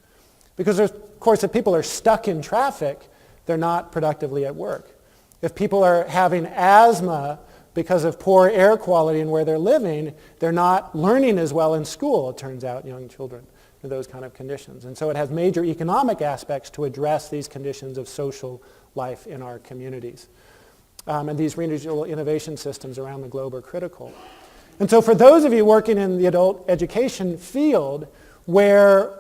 Because, of course, if people are stuck in traffic, they're not productively at work. If people are having asthma because of poor air quality and where they're living, they're not learning as well in school, it turns out, young children, for those kind of conditions. And so it has major economic aspects to address these conditions of social life in our communities. And these regional innovation systems around the globe are critical. And so for those of you working in the adult education field, where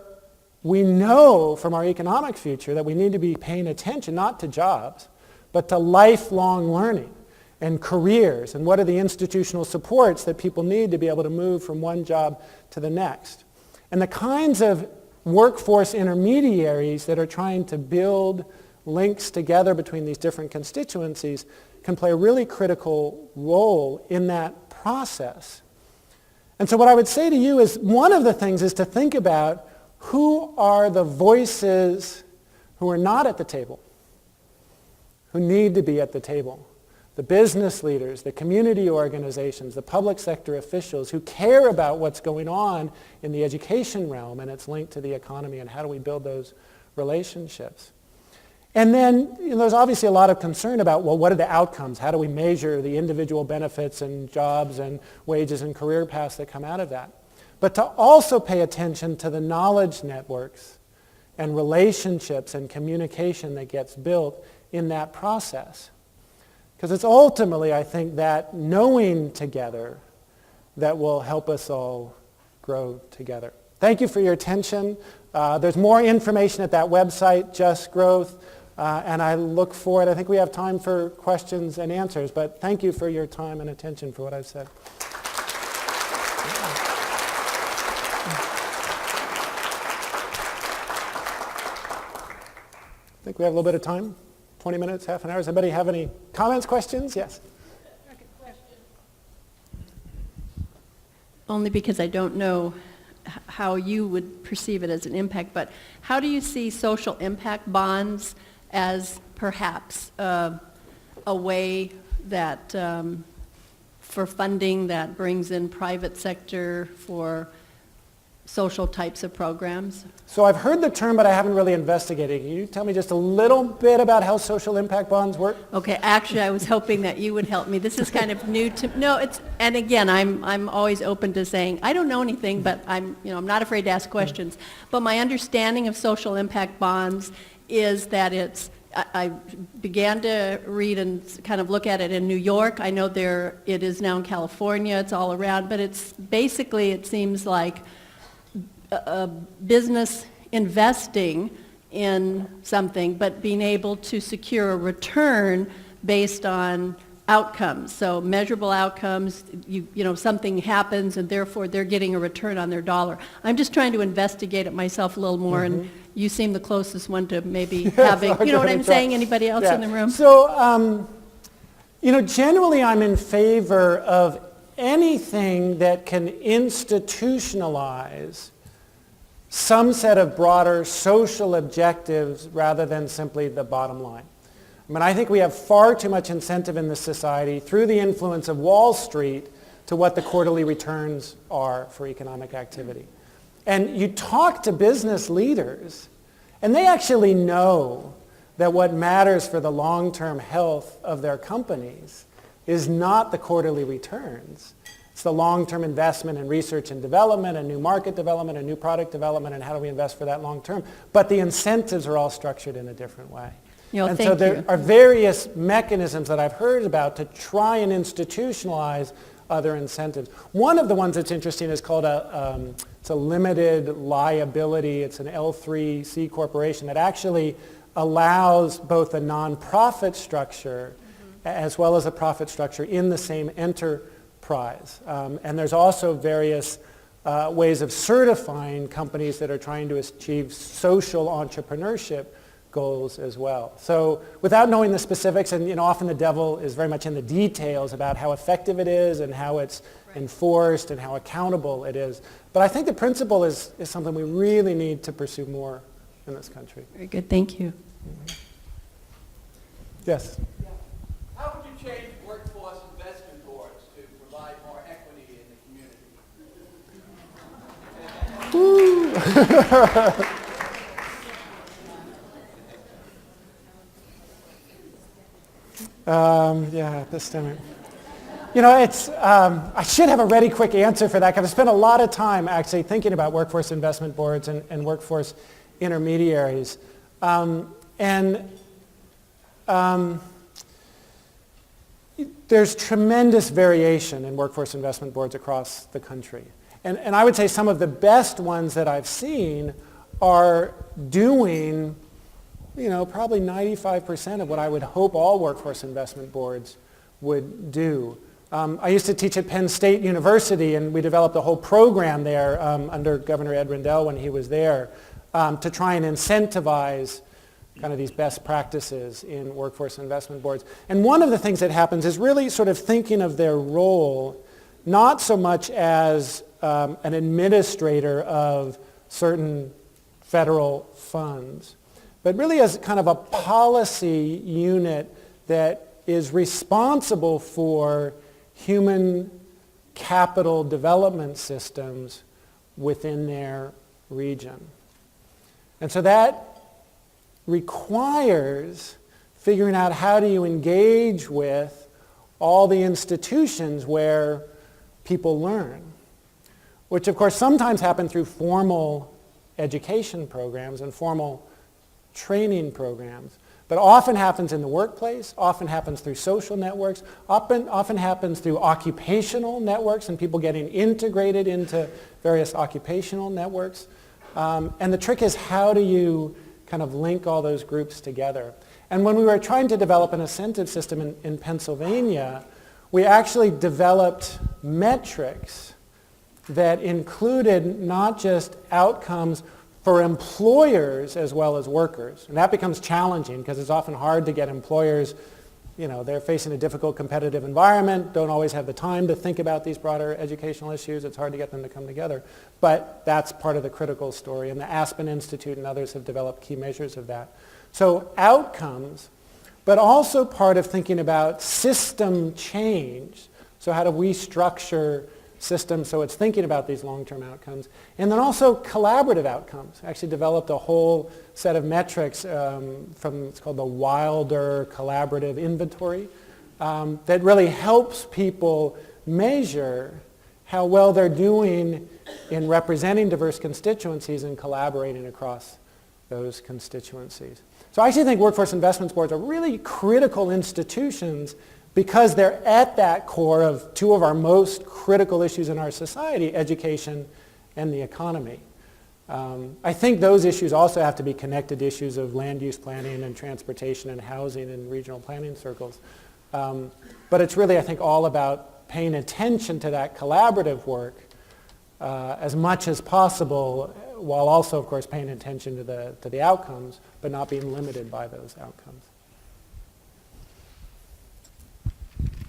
we know from our economic future that we need to be paying attention not to jobs, but to lifelong learning and careers, and what are the institutional supports that people need to be able to move from one job to the next. And the kinds of workforce intermediaries that are trying to build links together between these different constituencies can play a really critical role in that process. And so what I would say to you is one of the things is to think about who are the voices who are not at the table, who need to be at the table. The business leaders, the community organizations, the public sector officials who care about what's going on in the education realm and its link to the economy, and how do we build those relationships. And then there's obviously a lot of concern about, well, what are the outcomes? How do we measure the individual benefits and jobs and wages and career paths that come out of that? But to also pay attention to the knowledge networks and relationships and communication that gets built in that process. Because it's ultimately, I think, that knowing together that will help us all grow together. Thank you for your attention. There's more information at that website, Just Growth, and I look forward. I think we have time for questions and answers, but thank you for your time and attention for what I've said. I think we have a little bit of time, 20 minutes, half an hour. Does anybody have any comments, questions? Yes. Only because I don't know how you would perceive it as an impact, but how do you see social impact bonds as perhaps a way that for funding that brings in private sector for social types of programs? So I've heard the term, but I haven't really investigated. Can you tell me just a little bit about how social impact bonds work? Okay, actually, I was hoping that you would help me. This is kind of new to no. It's and again, I'm always open to saying I don't know anything, but I'm not afraid to ask questions. But my understanding of social impact bonds is that I began to read and kind of look at it in New York. I know it is now in California. It's all around, but it's basically, it seems like a business investing in something, but being able to secure a return based on outcomes. So measurable outcomes, something happens and therefore they're getting a return on their dollar. I'm just trying to investigate it myself a little more, and you seem the closest one to maybe having, you know what I'm saying? Anybody else in the room? So, generally I'm in favor of anything that can institutionalize some set of broader social objectives rather than simply the bottom line. I mean, I think we have far too much incentive in this society through the influence of Wall Street to what the quarterly returns are for economic activity. And you talk to business leaders, and they actually know that what matters for the long-term health of their companies is not the quarterly returns. It's the long-term investment in research and development and new market development and new product development, and how do we invest for that long term. But the incentives are all structured in a different way. And so there are various mechanisms that I've heard about to try and institutionalize other incentives. One of the ones that's interesting is called it's a limited liability. It's an L3C corporation that actually allows both a nonprofit structure as well as a profit structure in the same enterprise. And there's also various ways of certifying companies that are trying to achieve social entrepreneurship goals as well. So without knowing the specifics, and often the devil is very much in the details about how effective it is and how it's enforced and how accountable it is. But I think the principle is something we really need to pursue more in this country. Very good, thank you. Yes? How would you change workforce investment boards to provide more equity in the community? This time. I should have a ready quick answer for that, because I spent a lot of time actually thinking about workforce investment boards and workforce intermediaries. There's tremendous variation in workforce investment boards across the country. And I would say some of the best ones that I've seen are doing, probably 95% of what I would hope all workforce investment boards would do. I used to teach at Penn State University, and we developed a whole program there under Governor Ed Rendell when he was there to try and incentivize kind of these best practices in workforce investment boards. And one of the things that happens is really sort of thinking of their role not so much as an administrator of certain federal funds, but really as kind of a policy unit that is responsible for human capital development systems within their region. And so that requires figuring out how do you engage with all the institutions where people learn, which of course sometimes happen through formal education programs and formal training programs, but often happens in the workplace, often happens through social networks, often happens through occupational networks and people getting integrated into various occupational networks. And the trick is, how do you kind of link all those groups together? And when we were trying to develop an incentive system in Pennsylvania, we actually developed metrics that included not just outcomes for employers as well as workers. And that becomes challenging because it's often hard to get employers, they're facing a difficult competitive environment, don't always have the time to think about these broader educational issues. It's hard to get them to come together. But that's part of the critical story. And the Aspen Institute and others have developed key measures of that. So outcomes, but also part of thinking about system change. So how do we structure systems so it's thinking about these long-term outcomes? And then also collaborative outcomes. I actually developed a whole set of metrics it's called the Wilder Collaborative Inventory that really helps people measure how well they're doing in representing diverse constituencies and collaborating across those constituencies. So I actually think workforce investments boards are really critical institutions because they're at that core of two of our most critical issues in our society, education and the economy. I think those issues also have to be connected to issues of land use planning and transportation and housing and regional planning circles. But it's really, I think, all about paying attention to that collaborative work as much as possible, while also, of course, paying attention to the outcomes, but not being limited by those outcomes.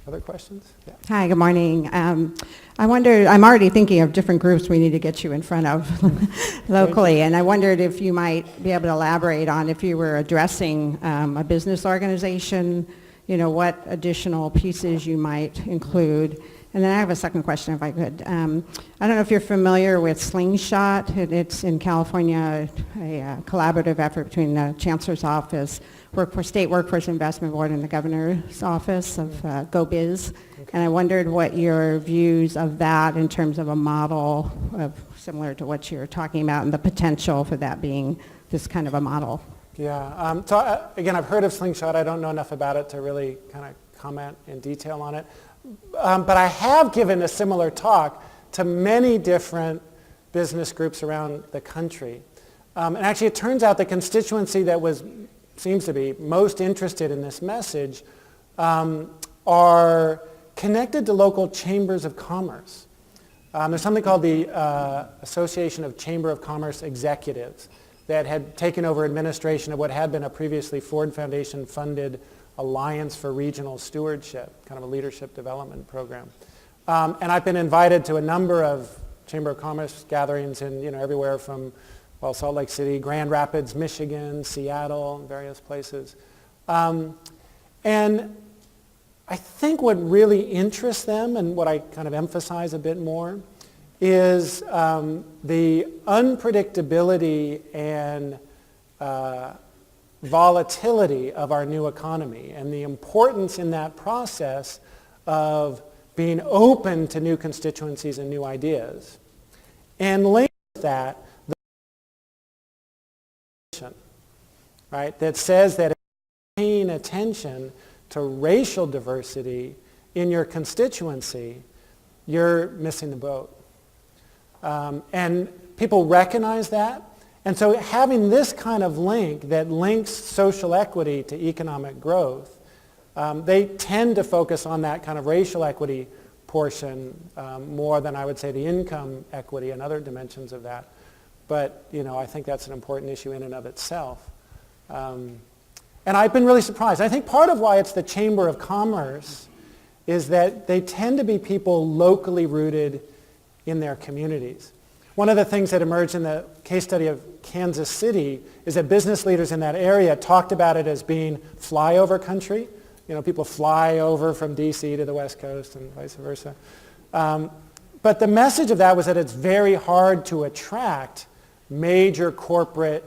Other questions? Yeah. Hi, good morning. I wondered, I'm already thinking of different groups we need to get you in front of locally, and I wondered if you might be able to elaborate on, if you were addressing a business organization, what additional pieces you might include. And then I have a second question, if I could. I don't know if you're familiar with Slingshot. It's in California, a collaborative effort between the Chancellor's Office, State Workforce Investment Board, and the Governor's Office of GoBiz. Okay. And I wondered what your views of that in terms of a model of similar to what you're talking about and the potential for that being this kind of a model. Yeah. So again, I've heard of Slingshot. I don't know enough about it to really kind of comment in detail on it. But I have given a similar talk to many different business groups around the country. And actually, it turns out the constituency that seems to be most interested in this message are connected to local chambers of commerce. There's something called the Association of Chamber of Commerce Executives that had taken over administration of what had been a previously Ford Foundation funded Alliance for Regional Stewardship, kind of a leadership development program. And I've been invited to a number of Chamber of Commerce gatherings in everywhere from Salt Lake City, Grand Rapids, Michigan, Seattle, various places. And I think what really interests them and what I kind of emphasize a bit more is the unpredictability and volatility of our new economy and the importance in that process of being open to new constituencies and new ideas. And linked with that, right, that says that if you're paying attention to racial diversity in your constituency, you're missing the boat. And people recognize that. And so having this kind of link that links social equity to economic growth, they tend to focus on that kind of racial equity portion more than I would say the income equity and other dimensions of that. But I think that's an important issue in and of itself. And I've been really surprised. I think part of why it's the Chamber of Commerce is that they tend to be people locally rooted in their communities. One of the things that emerged in the case study of Kansas City is that business leaders in that area talked about it as being flyover country. People fly over from D.C. to the West Coast and vice versa. But the message of that was that it's very hard to attract major corporate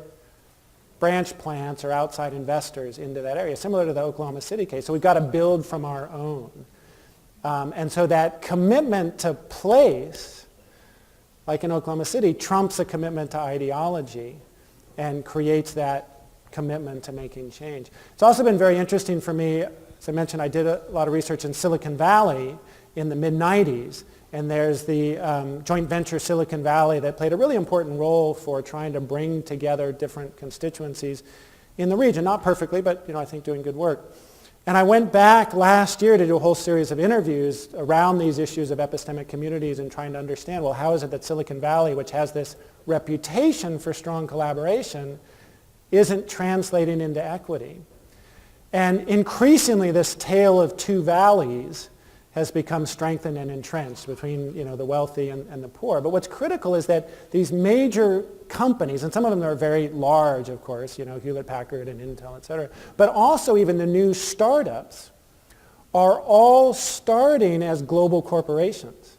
branch plants or outside investors into that area, similar to the Oklahoma City case. So we've got to build from our own. And so that commitment to place, like in Oklahoma City, trumps a commitment to ideology and creates that commitment to making change. It's also been very interesting for me. As I mentioned, I did a lot of research in Silicon Valley in the mid-90s, and there's the joint venture Silicon Valley that played a really important role for trying to bring together different constituencies in the region. Not perfectly, but I think doing good work. And I went back last year to do a whole series of interviews around these issues of epistemic communities and trying to understand, well, how is it that Silicon Valley, which has this reputation for strong collaboration, isn't translating into equity? And increasingly, this tale of two valleys has become strengthened and entrenched between the wealthy and the poor. But what's critical is that these major companies, and some of them are very large, of course, Hewlett-Packard and Intel, et cetera, but also even the new startups are all starting as global corporations.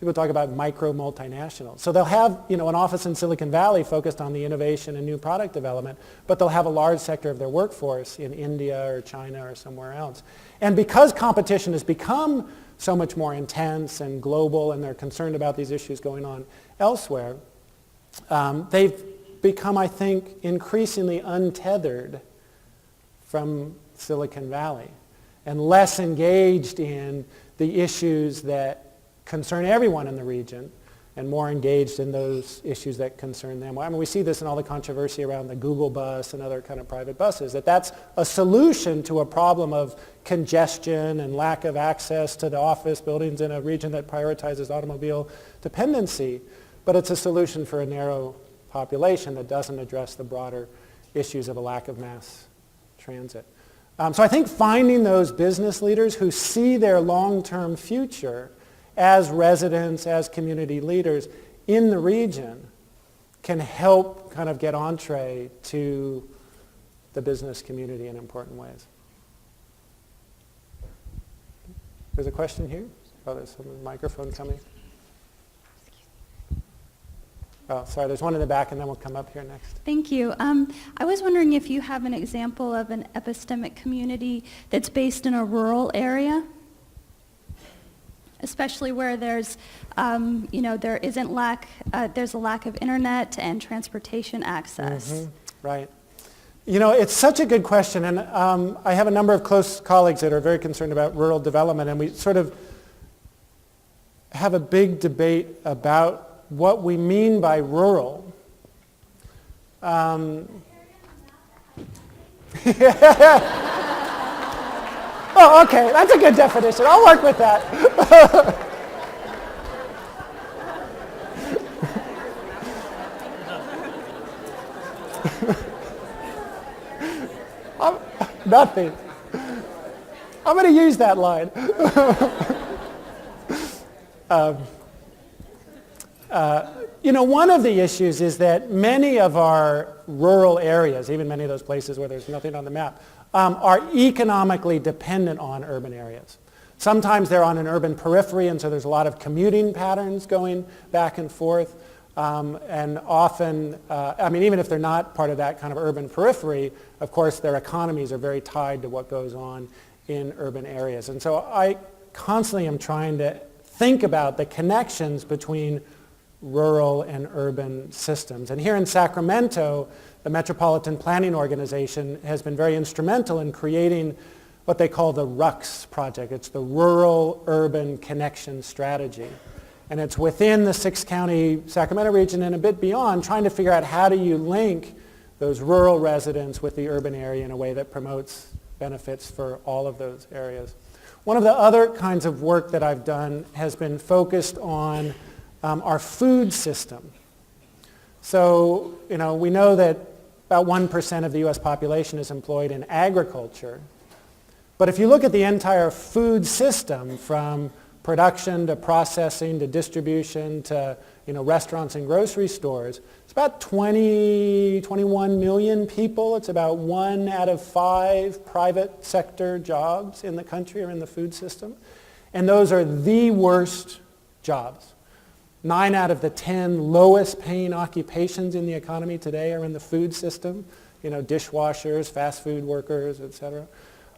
People talk about micro multinationals. So they'll have an office in Silicon Valley focused on the innovation and new product development, but they'll have a large sector of their workforce in India or China or somewhere else. And because competition has become so much more intense and global, and they're concerned about these issues going on elsewhere, they've become, I think, increasingly untethered from Silicon Valley and less engaged in the issues that concern everyone in the region and more engaged in those issues that concern them. I mean, we see this in all the controversy around the Google bus and other kind of private buses, that's a solution to a problem of congestion and lack of access to the office buildings in a region that prioritizes automobile dependency, but it's a solution for a narrow population that doesn't address the broader issues of a lack of mass transit. So I think finding those business leaders who see their long-term future as residents, as community leaders in the region can help kind of get entree to the business community in important ways. There's a question here? Oh, there's a microphone coming. Oh, sorry, there's one in the back, and then we'll come up here next. Thank you. I was wondering if you have an example of an epistemic community that's based in a rural area, especially where there's, there isn't there's a lack of internet and transportation access. Mm-hmm. Right. It's such a good question, and I have a number of close colleagues that are very concerned about rural development, and we sort of have a big debate about what we mean by rural. Oh, okay, that's a good definition. I'll work with that. Nothing. I'm going to use that line. One of the issues is that many of our rural areas, even many of those places where there's nothing on the map, are economically dependent on urban areas. Sometimes they're on an urban periphery, and so there's a lot of commuting patterns going back and forth. And often, even if they're not part of that kind of urban periphery, of course, their economies are very tied to what goes on in urban areas. And so I constantly am trying to think about the connections between rural and urban systems. And here in Sacramento, the Metropolitan Planning Organization has been very instrumental in creating what they call the RUCS project. It's the Rural Urban Connection Strategy. And it's within the 6-county Sacramento region and a bit beyond, trying to figure out how do you link those rural residents with the urban area in a way that promotes benefits for all of those areas. One of the other kinds of work that I've done has been focused on our food system. So, we know that about 1% of the U.S. population is employed in agriculture. But if you look at the entire food system, from production to processing to distribution to restaurants and grocery stores, it's about 21 million people. It's about 1 out of 5 private sector jobs in the country are in the food system. And those are the worst jobs. 9 out of the 10 lowest paying occupations in the economy today are in the food system. Dishwashers, fast food workers, et cetera.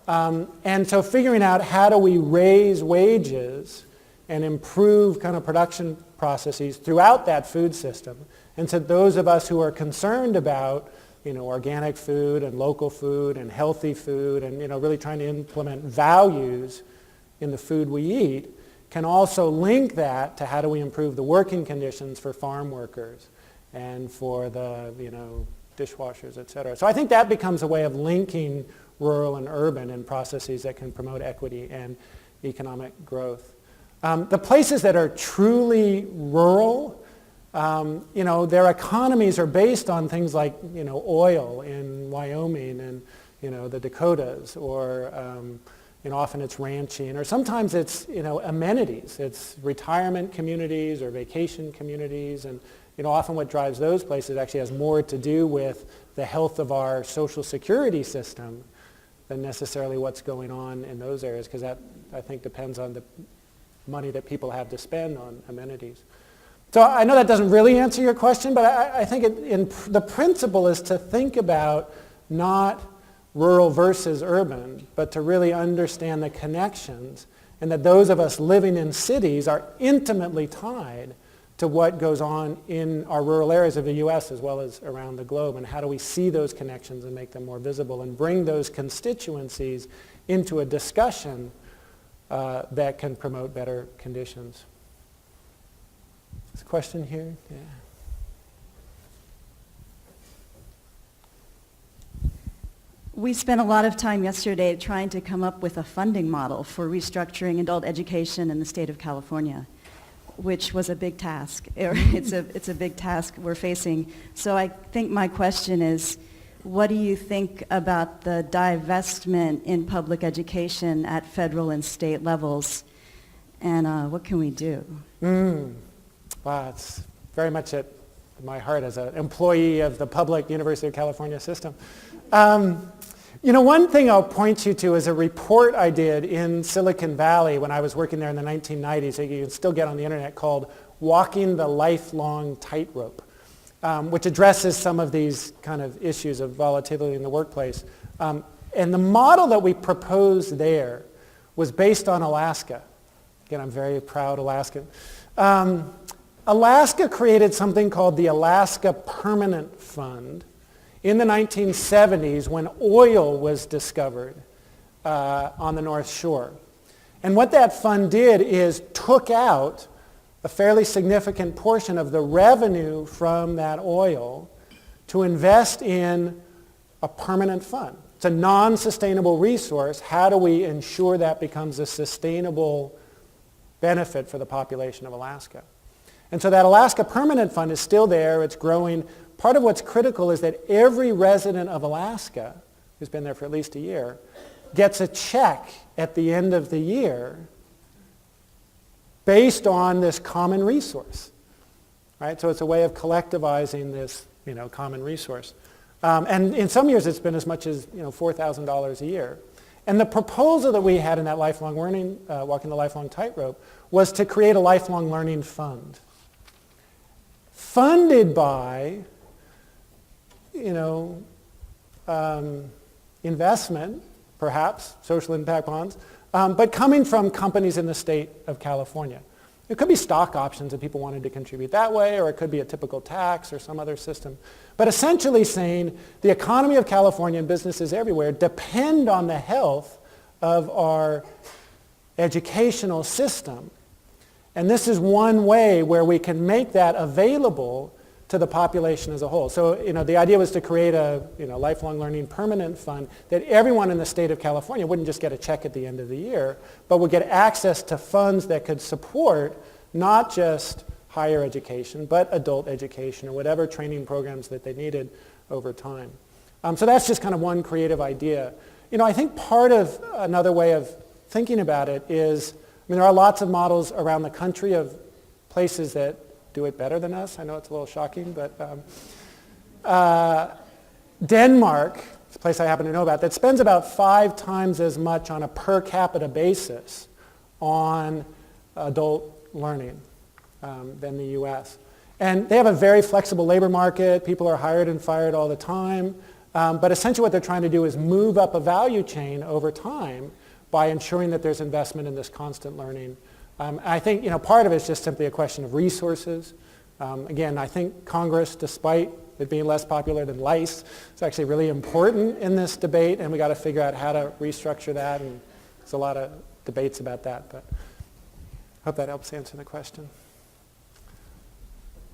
And so figuring out how do we raise wages and improve kind of production processes throughout that food system. And so those of us who are concerned about organic food and local food and healthy food and really trying to implement values in the food we eat can also link that to how do we improve the working conditions for farm workers and for the dishwashers, et cetera. So I think that becomes a way of linking rural and urban in processes that can promote equity and economic growth. The places that are truly rural, their economies are based on things like oil in Wyoming and the Dakotas, or often it's ranching, or sometimes it's amenities. It's retirement communities or vacation communities, and often what drives those places actually has more to do with the health of our social security system than necessarily what's going on in those areas, because that, I think, depends on the money that people have to spend on amenities. So I know that doesn't really answer your question, but I think the principle is to think about not rural versus urban, but to really understand the connections, and that those of us living in cities are intimately tied to what goes on in our rural areas of the U.S. as well as around the globe, and how do we see those connections and make them more visible and bring those constituencies into a discussion that can promote better conditions. There's a question here? Yeah. We spent a lot of time yesterday trying to come up with a funding model for restructuring adult education in the state of California, which was a big task. It's a big task we're facing. So I think my question is, what do you think about the divestment in public education at federal and state levels, and what can we do? Wow, it's very much at my heart as an employee of the public University of California system. One thing I'll point you to is a report I did in Silicon Valley when I was working there in the 1990s, that you can still get on the internet, called Walking the Lifelong Tightrope, which addresses some of these kind of issues of volatility in the workplace. And the model that we proposed there was based on Alaska. Again, I'm very proud Alaskan. Alaska created something called the Alaska Permanent Fund in the 1970s when oil was discovered on the North Shore. And what that fund did is took out a fairly significant portion of the revenue from that oil to invest in a permanent fund. It's a non-sustainable resource. How do we ensure that becomes a sustainable benefit for the population of Alaska? And so that Alaska Permanent Fund is still there. It's growing. Part of what's critical is that every resident of Alaska, who's been there for at least a year, gets a check at the end of the year based on this common resource, right? So it's a way of collectivizing this, common resource. And in some years, it's been as much as, $4,000 a year. And the proposal that we had in that lifelong learning, Walking the Lifelong Tightrope, was to create a lifelong learning fund, funded by, investment, perhaps, social impact bonds, but coming from companies in the state of California. It could be stock options if people wanted to contribute that way, or it could be a typical tax or some other system. But essentially saying the economy of California and businesses everywhere depend on the health of our educational system. And this is one way where we can make that available to the population as a whole. So, the idea was to create a, lifelong learning permanent fund that everyone in the state of California wouldn't just get a check at the end of the year, but would get access to funds that could support not just higher education, but adult education or whatever training programs that they needed over time. So that's just kind of one creative idea. I think part of another way of thinking about it is, there are lots of models around the country of places that do it better than us. I know it's a little shocking, but Denmark, it's a place I happen to know about, that spends about 5 times as much on a per capita basis on adult learning than the U.S. And they have a very flexible labor market. People are hired and fired all the time. But essentially what they're trying to do is move up a value chain over time by ensuring that there's investment in this constant learning. I think part of it is just simply a question of resources. Again, I think Congress, despite it being less popular than lice, is actually really important in this debate, and we got to figure out how to restructure that, and there's a lot of debates about that, but I hope that helps answer the question.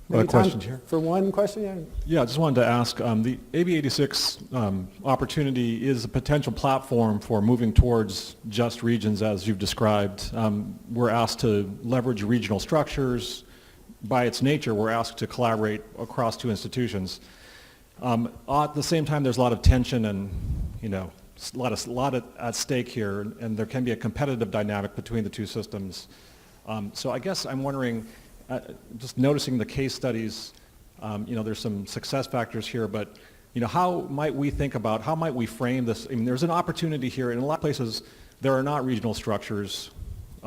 A question here. For one question, yeah. Yeah, I just wanted to ask, the AB86 opportunity is a potential platform for moving towards just regions as you've described. We're asked to leverage regional structures. By its nature, we're asked to collaborate across 2 institutions. At the same time, there's a lot of tension and, a lot at stake here, and there can be a competitive dynamic between the 2 systems. So I guess I'm wondering, just noticing the case studies, there's some success factors here, but how might we frame this? There's an opportunity here. In a lot of places, there are not regional structures.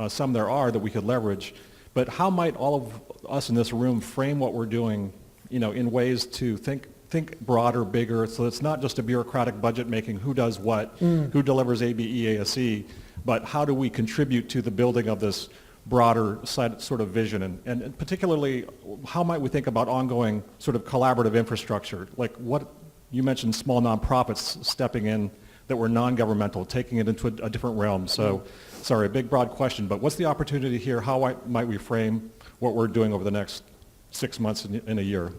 Some there are that we could leverage. But how might all of us in this room frame what we're doing, in ways to think broader, bigger, so it's not just a bureaucratic budget making who does what, who delivers ABEASE, but how do we contribute to the building of this broader sort of vision, and particularly how might we think about ongoing sort of collaborative infrastructure, like what you mentioned, small nonprofits stepping in that were non-governmental, taking it into a different realm. So, sorry, a big broad question, but what's the opportunity here? How might we frame what we're doing over the next 6 months in a year?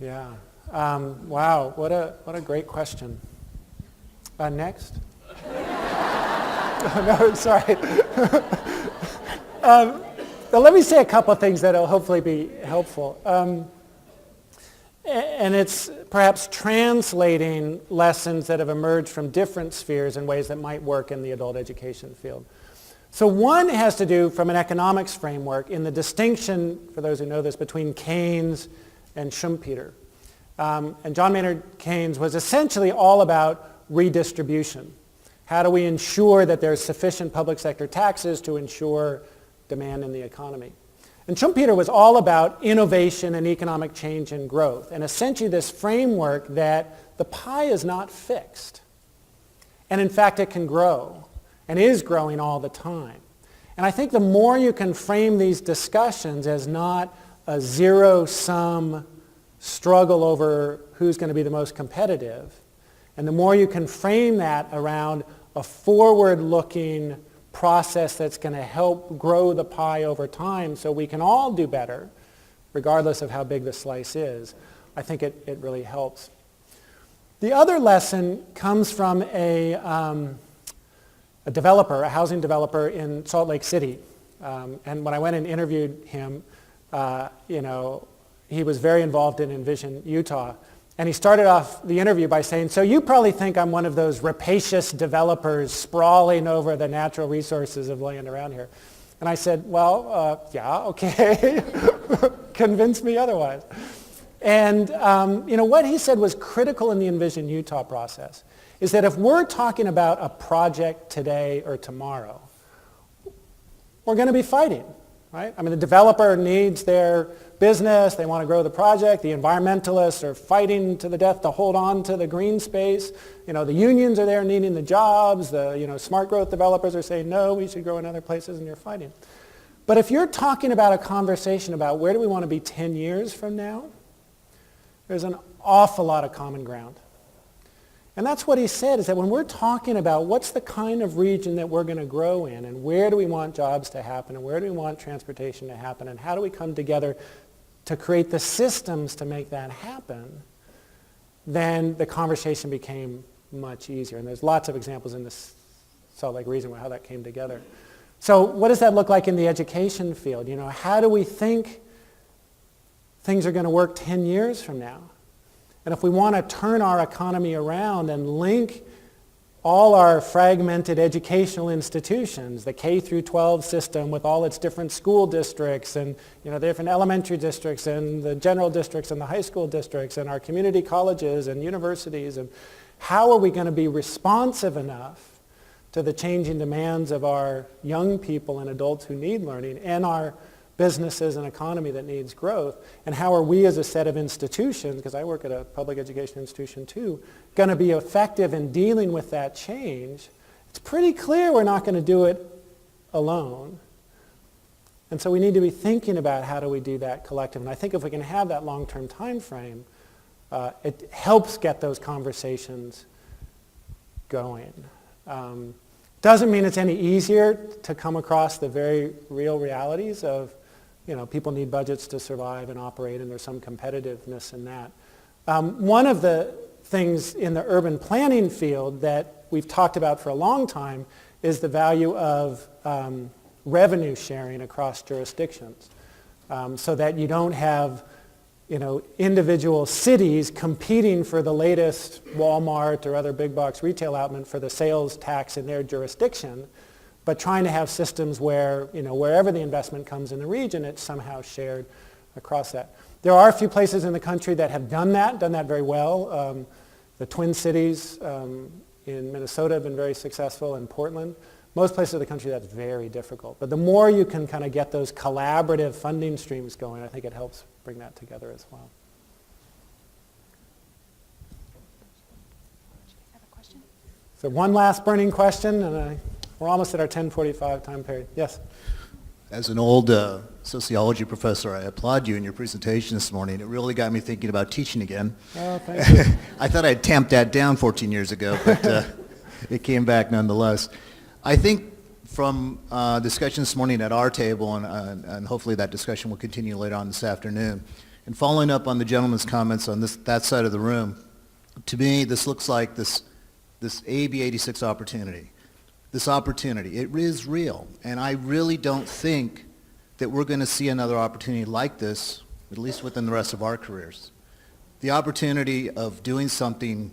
Yeah. Wow, what a great question. Next. No, sorry. Let me say a couple of things that will hopefully be helpful. And it's perhaps translating lessons that have emerged from different spheres in ways that might work in the adult education field. So one has to do from an economics framework in the distinction, for those who know this, between Keynes and Schumpeter. And John Maynard Keynes was essentially all about redistribution. How do we ensure that there's sufficient public sector taxes to ensure demand in the economy? And Schumpeter was all about innovation and economic change and growth, and essentially this framework that the pie is not fixed. And in fact, it can grow, and is growing all the time. And I think the more you can frame these discussions as not a zero-sum struggle over who's going to be the most competitive, and the more you can frame that around a forward-looking process that's going to help grow the pie over time so we can all do better, regardless of how big the slice is, I think it really helps. The other lesson comes from a developer, a housing developer in Salt Lake City. And when I went and interviewed him, he was very involved in Envision Utah. And he started off the interview by saying, so you probably think I'm one of those rapacious developers sprawling over the natural resources of land around here. And I said, well, yeah, okay. Convince me otherwise. And what he said was critical in the Envision Utah process is that if we're talking about a project today or tomorrow, we're going to be fighting, right? I mean, the developer needs their business, they want to grow the project, the environmentalists are fighting to the death to hold on to the green space, the unions are there needing the jobs, the smart growth developers are saying, no, we should grow in other places, and you're fighting. But if you're talking about a conversation about where do we want to be 10 years from now, there's an awful lot of common ground. And that's what he said, is that when we're talking about what's the kind of region that we're going to grow in, and where do we want jobs to happen, and where do we want transportation to happen, and how do we come together to create the systems to make that happen, then the conversation became much easier. And there's lots of examples in this Salt Lake region how that came together. So what does that look like in the education field? You know, how do we think things are going to work 10 years from now? And if we want to turn our economy around and link all our fragmented educational institutions, the K through 12 system with all its different school districts and, you know, the different elementary districts and the general districts and the high school districts and our community colleges and universities, and how are we going to be responsive enough to the changing demands of our young people and adults who need learning and our businesses and economy that needs growth, and how are we as a set of institutions, because I work at a public education institution too, going to be effective in dealing with that change? It's pretty clear we're not going to do it alone. And so we need to be thinking about how do we do that collectively. And I think if we can have that long-term time frame, it helps get those conversations going. Doesn't mean it's any easier to come across the very real realities of, you know, people need budgets to survive and operate, and there's some competitiveness in that. One of the things in the urban planning field that we've talked about for a long time is the value of revenue sharing across jurisdictions, so that you don't have, you know, individual cities competing for the latest Walmart or other big box retail outlet for the sales tax in their jurisdiction, but trying to have systems where, you know, wherever the investment comes in the region, it's somehow shared across that. There are a few places in the country that have done that very well. The Twin Cities in Minnesota have been very successful, in Portland. Most places of the country, that's very difficult. But the more you can kind of get those collaborative funding streams going, I think it helps bring that together as well. So one last burning question, and we're almost at our 10:45 time period. Yes? As an old sociology professor, I applaud you in your presentation this morning. It really got me thinking about teaching again. Oh, thank you. I thought I'd tamped that down 14 years ago, but it came back nonetheless. I think from discussion this morning at our table, and hopefully that discussion will continue later on this afternoon, and following up on the gentleman's comments on that side of the room, to me this looks like this AB86 opportunity. This opportunity, it is real, and I really don't think that we're going to see another opportunity like this, at least within the rest of our careers. The opportunity of doing something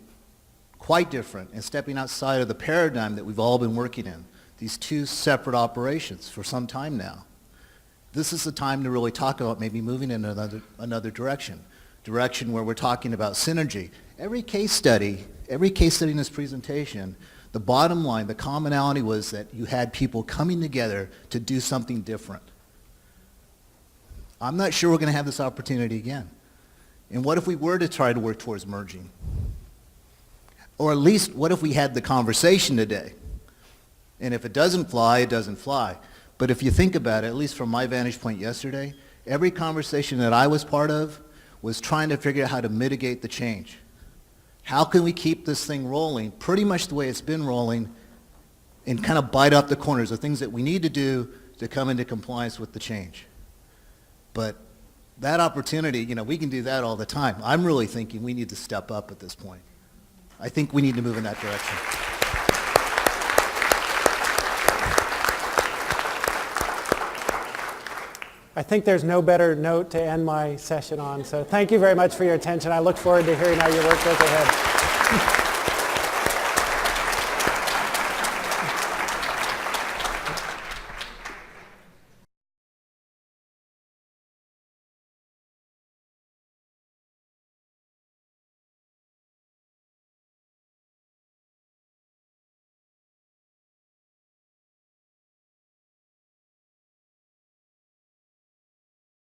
quite different and stepping outside of the paradigm that we've all been working in, these two separate operations for some time now. This is the time to really talk about maybe moving in another direction where we're talking about synergy. Every case study in this presentation, the bottom line, the commonality was that you had people coming together to do something different. I'm not sure we're going to have this opportunity again. And what if we were to try to work towards merging? Or at least, what if we had the conversation today? And if it doesn't fly, it doesn't fly. But if you think about it, at least from my vantage point yesterday, every conversation that I was part of was trying to figure out how to mitigate the change. How can we keep this thing rolling pretty much the way it's been rolling and kind of bite up the corners of things that we need to do to come into compliance with the change? But that opportunity, you know, we can do that all the time. I'm really thinking we need to step up at this point. I think we need to move in that direction. I think there's no better note to end my session on. So thank you very much for your attention. I look forward to hearing how your work goes ahead.